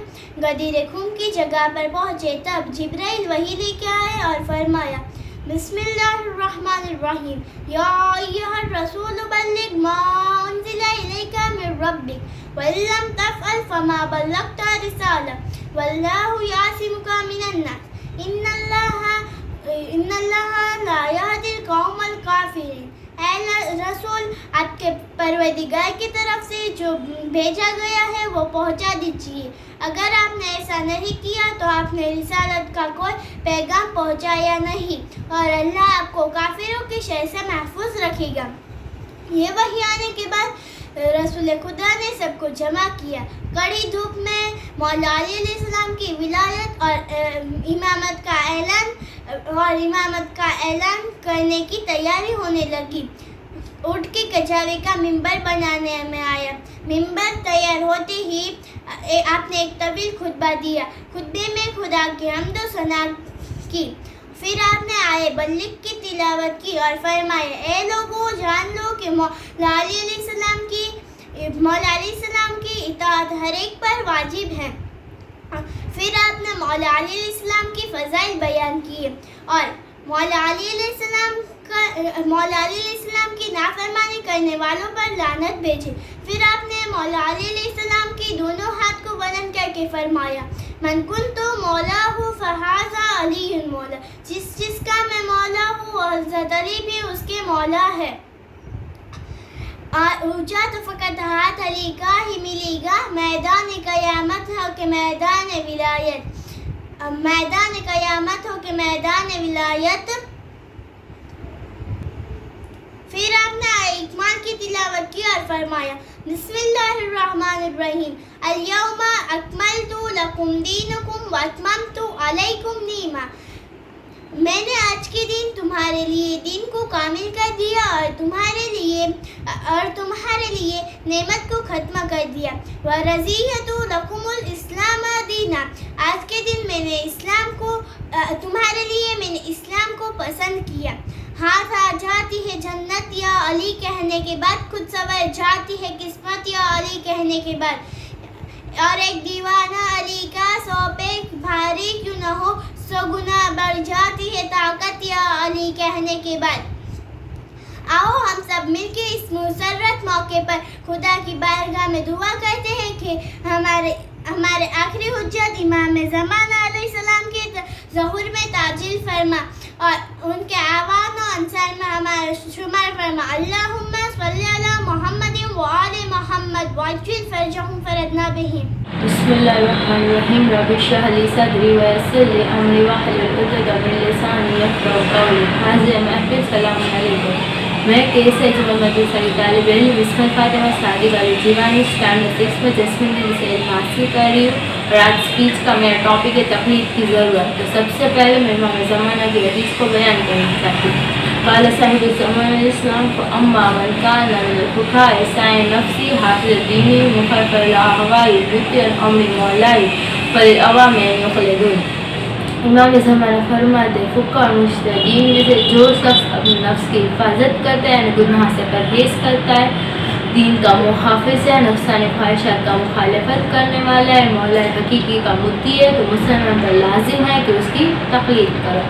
غدیر خم کی جگہ پر پہنچے، تب جبرائیل وحی لے کے آئے اور فرمایا بسم اللہ الرحمن الرحیم، یا ایھا الرسول بلغ ما انزل الیک من ربک وان لم تفعل فما بلغت رسالہ واللہ یعصمک من الناس ان اللہ لا یہدی القوم الکافرین۔ اے رسول، آپ کے پروردگار کی طرف سے جو بھیجا گیا ہے وہ پہنچا دیجیے، اگر آپ نے ایسا نہیں کیا تو آپ نے رسالت کا کوئی پیغام پہنچایا نہیں، اور اللہ آپ کو کافروں کی شر سے محفوظ رکھے گا۔ یہ وحی آنے کے بعد رسول خدا نے سب کو جمع کیا، کڑی دھوپ میں مولا علی علیہ السلام کی ولایت اور امامت کا اعلان کرنے کی تیاری ہونے لگی۔ اٹھ کے کجاوے کا ممبر بنانے میں آیا۔ ممبر تیار ہوتے ہی آپ نے ایک طویل خطبہ دیا، خطبے میں خدا کی حمد و ثنا کی، پھر آپ نے آئے بلغ کی تلاوت کی اور فرمایا اے لوگوں جان لو کہ مولا علی علیہ السلام کی اطاعت ہر ایک پر واجب ہے۔ پھر آپ نے مولا علی علیہ السلام کی فضائل بیان کیے اور مولا علی علیہ السلام کی نافرمانی کرنے والوں پر لعنت بھیجی۔ پھر آپ نے مولا علی علیہ السلام کی دونوں ہاتھ کو بلند کر کے فرمایا من کنت مولا ہوں فہذا علی مولا، جس کا میں مولا ہوں وہ حضرت علی بھی اس کے مولا ہے۔ اونچا تو فقط ہاتھ علی کا ہی ملے گا، میدان قیامت ہو کہ میدان ولایت۔ پھر آپ نے اکمال کی تلاوت کی اور فرمایا بسم اللہ الرحمن الرحیم، الیوم اکملت لکم دینکم واتممت علیکم نعمتی، میں نے آج کے دن تمہارے لیے دین کو کامل کر دیا اور تمہارے لیے نعمت کو ختم کر دیا۔ وَرَضِيتُ لَكُمُ الْإِسْلَامَ دِينًا، آج کے دن میں نے تمہارے لیے اسلام کو پسند کیا۔ ہاتھ آ جاتی ہے جنت یا علی کہنے کے بعد، خود سنور جاتی ہے قسمت یا علی کہنے کے بعد، اور ایک دیوانہ علی کا 100 پہ بھاری کیوں نہ ہو 100 گنا بڑھ جاتی ہے طاقت یا علی کہنے کے بعد۔ آؤ ہم سب مل کے اس مسرت موقع پر خدا کی بارگاہ میں دعا کرتے ہیں کہ ہمارے آخری حجت امام زمانہ علیہ السلام کے ظہور میں تعجیل فرما اور ان کے اعوان و انصار میں ہمارا شمار فرما۔ اللہم صلی علی محمد وآل محمد وعجل فرجہم فردنا بہم۔ بسم اللہ الرحمن الرحیم، رب اشرح لی صدری ویسر لی امری واحلل عقدۃ من لسانی یفقہوا قولی۔ حاضر محفل سلام علیکم، میں کیسے مدرسہ کی طالب علم بسمت فاطمہ صادق علی جیوانی اسٹینڈرڈ 6 میں جسمن سے علم حاصل کر رہی ہوں، اور آج اسپیچ کا میرا ٹاپک ہے تقلید کی ضرورت۔ تو سب سے پہلے میں امام زمانہ کی حدیث کو بیان کرنا چاہتی ہوں۔ قال صاحب الزمان الاسلام فاما من كان من الفقهاء سائن نفسی حافظ دینی مخالف الاہوائی بطی الامر مولائی فللعوام یخلدون۔ امام زمانہ فرماتے فقہ اور مجتہدین میں سے جو شخص اپنے نفس کی حفاظت کرتا ہے یعنی گناہ سے پرہیز کرتا ہے، دین کا محافظ ہے، نفسانی خواہشات کا مخالفت کرنے والا ہے، مولا حقیقی کا مدعی ہے، تو مسلمان پر لازم ہے کہ اس کی تقلید کرے۔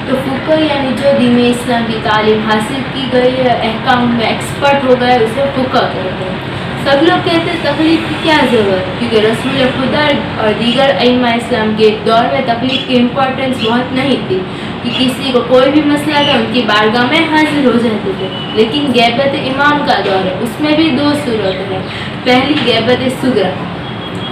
تو فقہ یعنی جو دین اسلام کی تعلیم حاصل کی گئی ہے، احکام میں ایکسپرٹ ہو گئے، اسے فقہ کہتے ہیں۔ سب لوگ کہتے ہیں تقلید کی کیا ضرورت، کیونکہ رسول خدا اور دیگر ائمہ اسلام کے دور میں تقلید کی امپورٹنس بہت نہیں تھی، کہ کسی کو کوئی بھی مسئلہ تھا ان کی بارگاہ میں حاضر ہو جاتے تھے۔ لیکن غیبت امام کا دور ہے، اس میں بھی 2 صورت ہے۔ پہلی غیبت صغریٰ،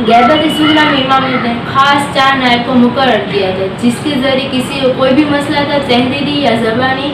غیبت صغریٰ میں امام نے خاص 4 نائب کو مقرر کیا تھا، جس کے ذریعے کسی کو کوئی بھی مسئلہ تھا تحریری یا زبانی،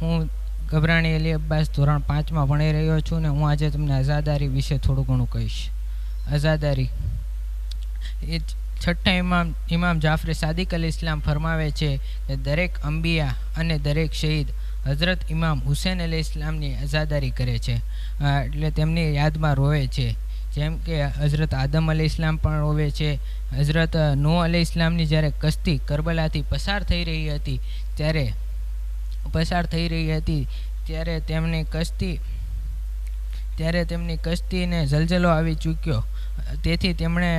હું ગભરાણી અલી અબ્બાસ ધોરણ 5માં ભણી રહ્યો છું ને હું આજે તમને અઝાદારી વિશે થોડું ઘણું કહીશ. અઝાદારી એ છઠ્ઠા ઇમામ જાફર સાદિક અલ ઇસ્લામ ફરમાવે છે કે દરેક અંબિયા અને દરેક શહીદ હઝરત ઇમામ હુસૈન અલ ઇસ્લામની અઝાદારી કરે છે, એટલે તેમની યાદમાં રોવે છે. જેમ કે હઝરત આદમ અલી ઇસ્લામ પણ રોવે છે. હઝરત નૂહ અલી ઇસ્લામની જ્યારે કશ્તી કરબલાથી પસાર થઈ રહી હતી ત્યારે તેમની કશ્તી ત્યારે તેમની કશ્તીને જલજલો આવી ચૂક્યો. તેથી તેમણે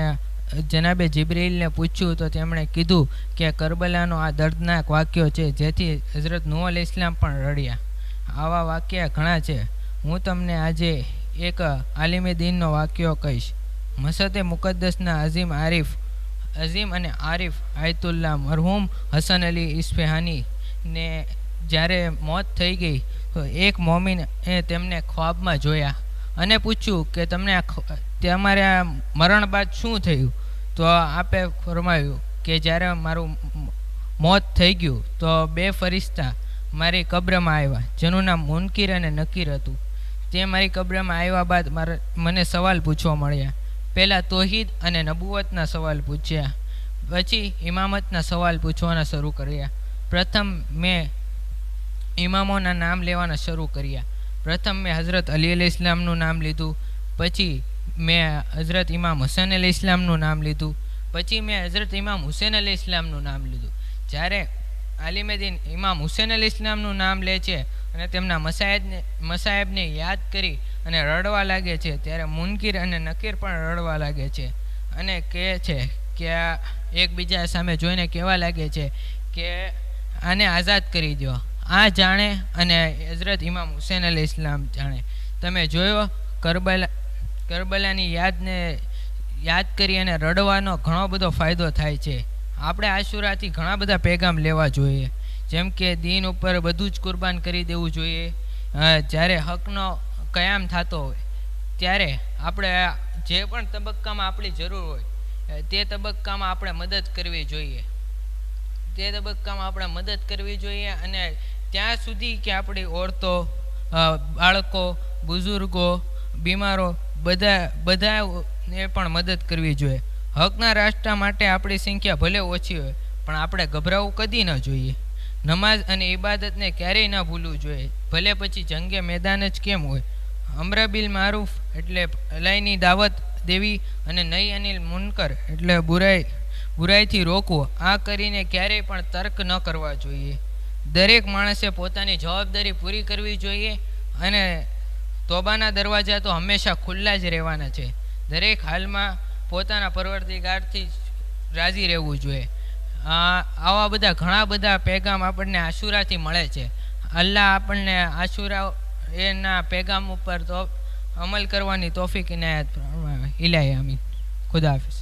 જનાબે જિબ્રીલને પૂછ્યું તો તેમણે કીધું કે કરબલાનો આ દર્દનાક વાક્યો છે, જેથી હઝરત નૂહ અલૈહિસ્સલામ પણ રડ્યા. આવા વાક્ય ઘણા છે. હું તમને આજે એક આલિમે દીનનો વાક્યો કહીશ. મસદ મુકદ્દસના અઝીમ અને આરિફ આયતુલ્લા મરહૂમ હસન અલી ઇસ્ફહાની ને જ્યારે મોત થઈ ગઈ તો એક મોમિને તેમને ખ્વાબમાં જોયા અને પૂછ્યું કે તમને તમારા મરણ બાદ શું થયું? તો આપે ફરમાવ્યું કે જ્યારે મારું મોત થઈ ગયું તો 2 ફરિશ્તા મારી કબ્રમાં આવ્યા, જેનું નામ મુનકીર અને નકીર હતું. તે મારી કબ્રમાં આવ્યા બાદ મને સવાલ પૂછવા મળ્યા. પહેલાં તૌહીદ અને નબુવતના સવાલ પૂછ્યા, પછી ઇમામતના સવાલ પૂછવાના શરૂ કર્યા. પ્રથમ મેં ઇમામોના નામ લેવાના શરૂ કર્યા. પ્રથમ મેં હઝરત અલી અલૈહિસ્સલામનું નામ લીધું, પછી મેં હઝરત ઇમામ હુસૈન અલૈહિસ્સલામનું નામ લીધું, પછી મેં હઝરત ઇમામ હુસૈન અલૈહિસ્સલામનું નામ લીધું. જ્યારે આલિમેદીન ઇમામ હુસૈન અલૈહિસ્સલામનું નામ લે છે અને તેમના મસાહેબને યાદ કરી અને રડવા લાગે છે, ત્યારે મુનકીર અને નકીર પણ રડવા લાગે છે અને કહે છે કે આ એકબીજા સામે જોઈને કહેવા લાગે છે કે આને આઝાદ કરી દો. આ જાણે અને હઝરત ઇમામ હુસૈન અલૈહિસ્સલામ જાણે. તમે જોયો કરબલાની યાદ કરી અને રડવાનો ઘણો બધો ફાયદો થાય છે. આપણે આશુરાથી ઘણા બધા પેગામ લેવા જોઈએ, જેમ કે દીન ઉપર બધું જ કુરબાન કરી દેવું જોઈએ. જ્યારે હકનો કયામ થતો હોય ત્યારે આપણે જે પણ તબક્કામાં આપણી જરૂર હોય તે તબક્કામાં આપણે મદદ કરવી જોઈએ. અને ત્યાં સુધી કે આપણી ઓરતો, બાળકો, બુઝુર્ગો, બીમારો બધાને પણ મદદ કરવી જોઈએ. હકના રાષ્ટ્ર માટે આપણી સંખ્યા ભલે ઓછી હોય પણ આપણે ગભરાવું કદી ન જોઈએ. નમાઝ અને ઇબાદતને ક્યારેય ન ભૂલવું જોઈએ, ભલે પછી જંગે મેદાન જ કેમ હોય. અમ્ર બિલ મારૂફ એટલે ભલાઈની દાવત દેવી અને નહીં અનિલ મુનકર એટલે બુરાઈથી રોકવો. આ કરીને ક્યારેય પણ તર્ક ન કરવા જોઈએ. દરેક માણસે પોતાની જવાબદારી પૂરી કરવી જોઈએ અને તોબાના દરવાજા તો હંમેશા ખુલ્લા જ રહેવાના છે. દરેક હાલમાં પોતાના પરવરદિગારથી રાજી રહેવું જોઈએ. આવા બધા ઘણા બધા પેગામ આપણને આશુરાથી મળે છે. અલ્લાહ આપણને આશુરા એના પેગામ ઉપર તો અમલ કરવાની તોફીક ઇનાયત ફરમાવે. ઇલાહી આમીન. ખુદા હાફિઝ.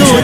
2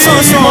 100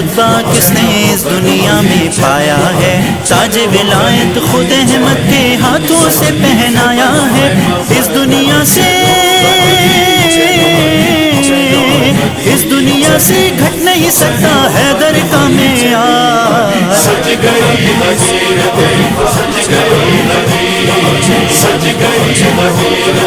رتبہ کس نے اس دنیا میں پایا ہے، تاج ولایت خود احمد کے ہاتھوں سے پہنایا ہے، اس دنیا سے گھٹ نہیں سکتا حیدر کا معیار۔ سج گئی لکیر دیکھو، سج گئی لکیر، سج گئی لکیر،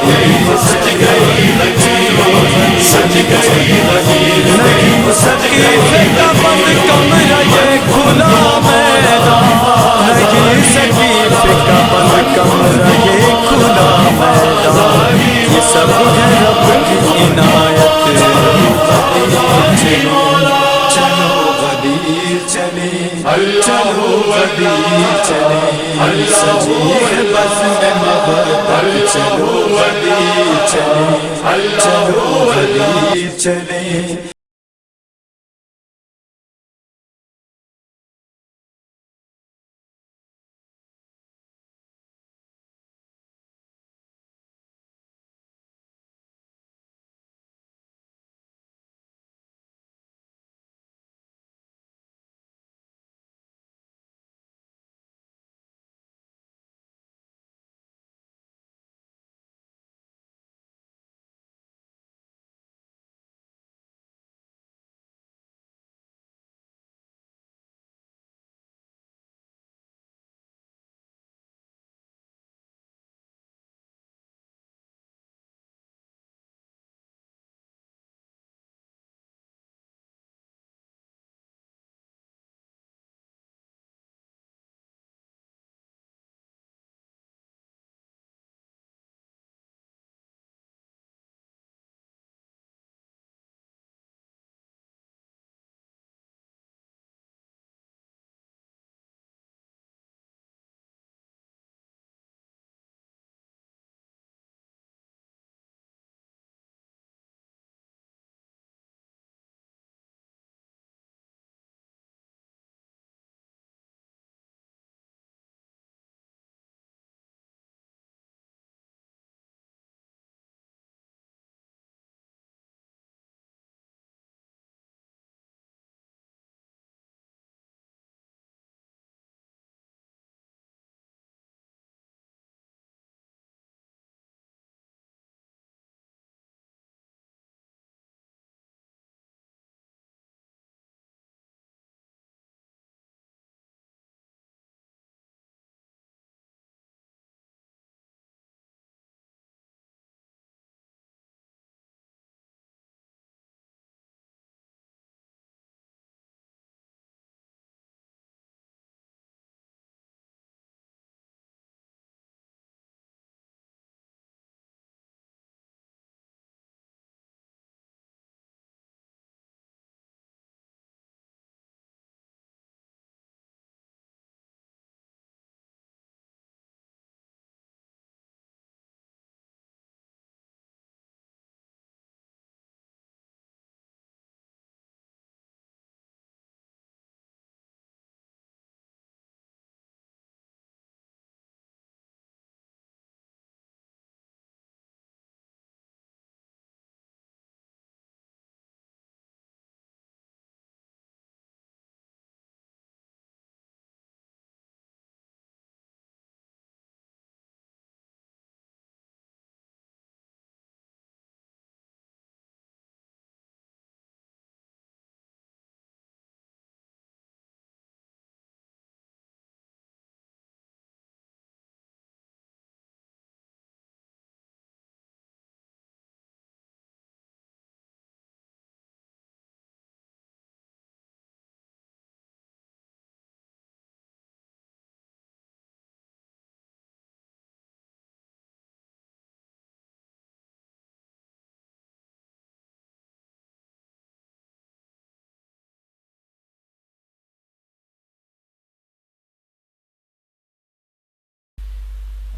سج گئی لکیر، سج گئی لکیر دیکھو، سج گئی کا بند کمرہ یہ کھلا میدان، نہیں سکیفے کا بند کمرہ یہ کھلا میدان، یہ سب ہے رب کی عنایت۔ چلو غدیر چلے، چلو غدیر چلے، سجی ہے بزم محبت، چلو غدیر چلے، چلو غدیر چلے۔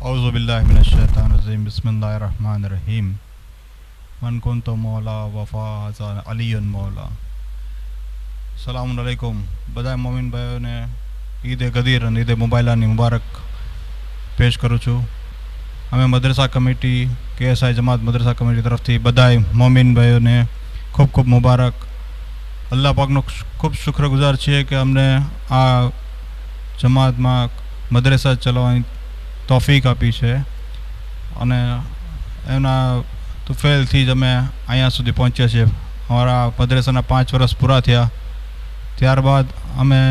اعوذ باللہ من الشیطان الرجیم، بسم اللہ الرحمن الرحیم۔ من کنت مولا وفاز علی مولا۔ السلام علیکم بدائے مومن بھائیوں نے عید غدیر عید موبائلانی مبارک پیش کروں چھو۔ ہمیں مدرسہ کمیٹی KSI جماعت مدرسہ کمیٹی طرف تھی بدائے مومن بھائیوں نے خوب خوب مبارک۔ અલ્લાહ પાકનો ખૂબ શુક્રગુજાર છીએ કે અમને આ જમાતમાં મદ્રસા ચલાવવાની તોફીક આપી છે અને એના તુફેલથી જ અમે અહીંયા સુધી પહોંચ્યા છીએ. અમારા મદ્રસાના 5 વર્ષ પૂરા થયા. ત્યારબાદ અમે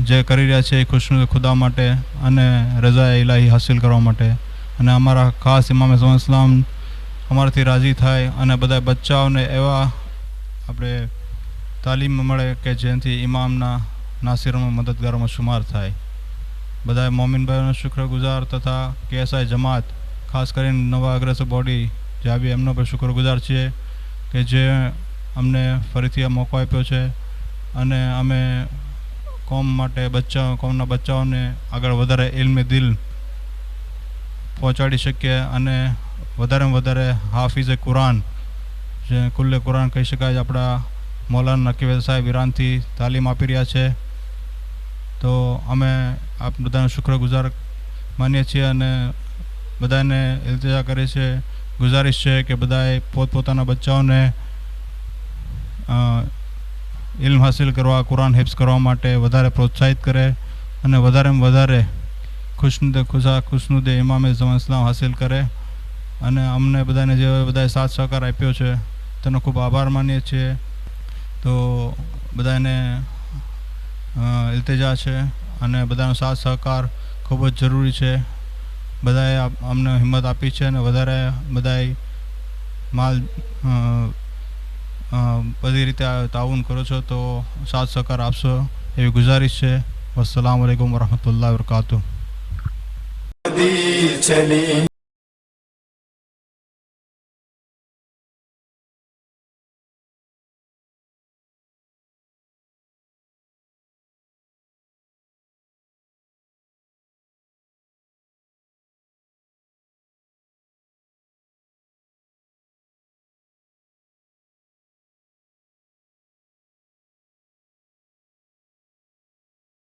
જે કરી રહ્યા છીએ એ ખુશનુદ ખુદા માટે અને રઝા ઇલાહી હાસિલ કરવા માટે અને અમારા ખાસ ઇમામ ઇસ્લામ અમારાથી રાજી થાય અને બધા બચ્ચાઓને એવા આપણે તાલીમ મળે કે જેનાથી ઇમામના નાસિરોમાં મદદગારોમાં શુમાર થાય. બધા મોમિનભાઈઓનો શુક્રગુજાર તથા કેએસઆઈ જમાત ખાસ કરીને નવા અગ્રેસર બોડી જે આવી એમનો પણ શુક્રગુજાર છીએ કે જે અમને ફરીથી આ મોકો આપ્યો છે અને અમે કોમના બચ્ચાઓને આગળ વધારે ઇલ્મ દિલ પહોંચાડી શકીએ અને વધારેમાં વધારે હાફિઝે કુરાન જે કુલ્લે કુરાન કહી શકાય આપણા મૌલાના નકીબ સાહેબ ઈરાનથી તાલીમ આપી રહ્યા છે. તો અમે આપ બધાનો શુક્રગુજાર માનીએ છીએ અને બધાને ઇલ્તિજા કરીએ છીએ, ગુજારિશ છે કે બધાએ પોતપોતાના બચ્ચાઓને ઇલ્મ હાસિલ કરવા, કુરાન હિફ્ઝ કરવા માટે વધારે પ્રોત્સાહિત કરે અને વધારેમાં વધારે ખુશનુદે ઇમામે ઝમાન ઇસ્લામ હાસિલ કરે અને અમને બધાને જે બધાએ સાથ સહકાર આપ્યો છે તેનો ખૂબ આભાર માનીએ છીએ. તો બધાને ઇલ્તિજા છે અને બધાનો સાથ સહકાર ખૂબ જ જરૂરી છે. બધાએ અમને હિંમત આપી છે અને વધારે બધાએ માલ બધી રીતે તાઉન કરો છો તો સાથ સહકાર આપશો એવી ગુજારિશ છે. વસ્સલામુ અલૈકુમ વરહમતુલ્લાહિ વબરકાતુહુ.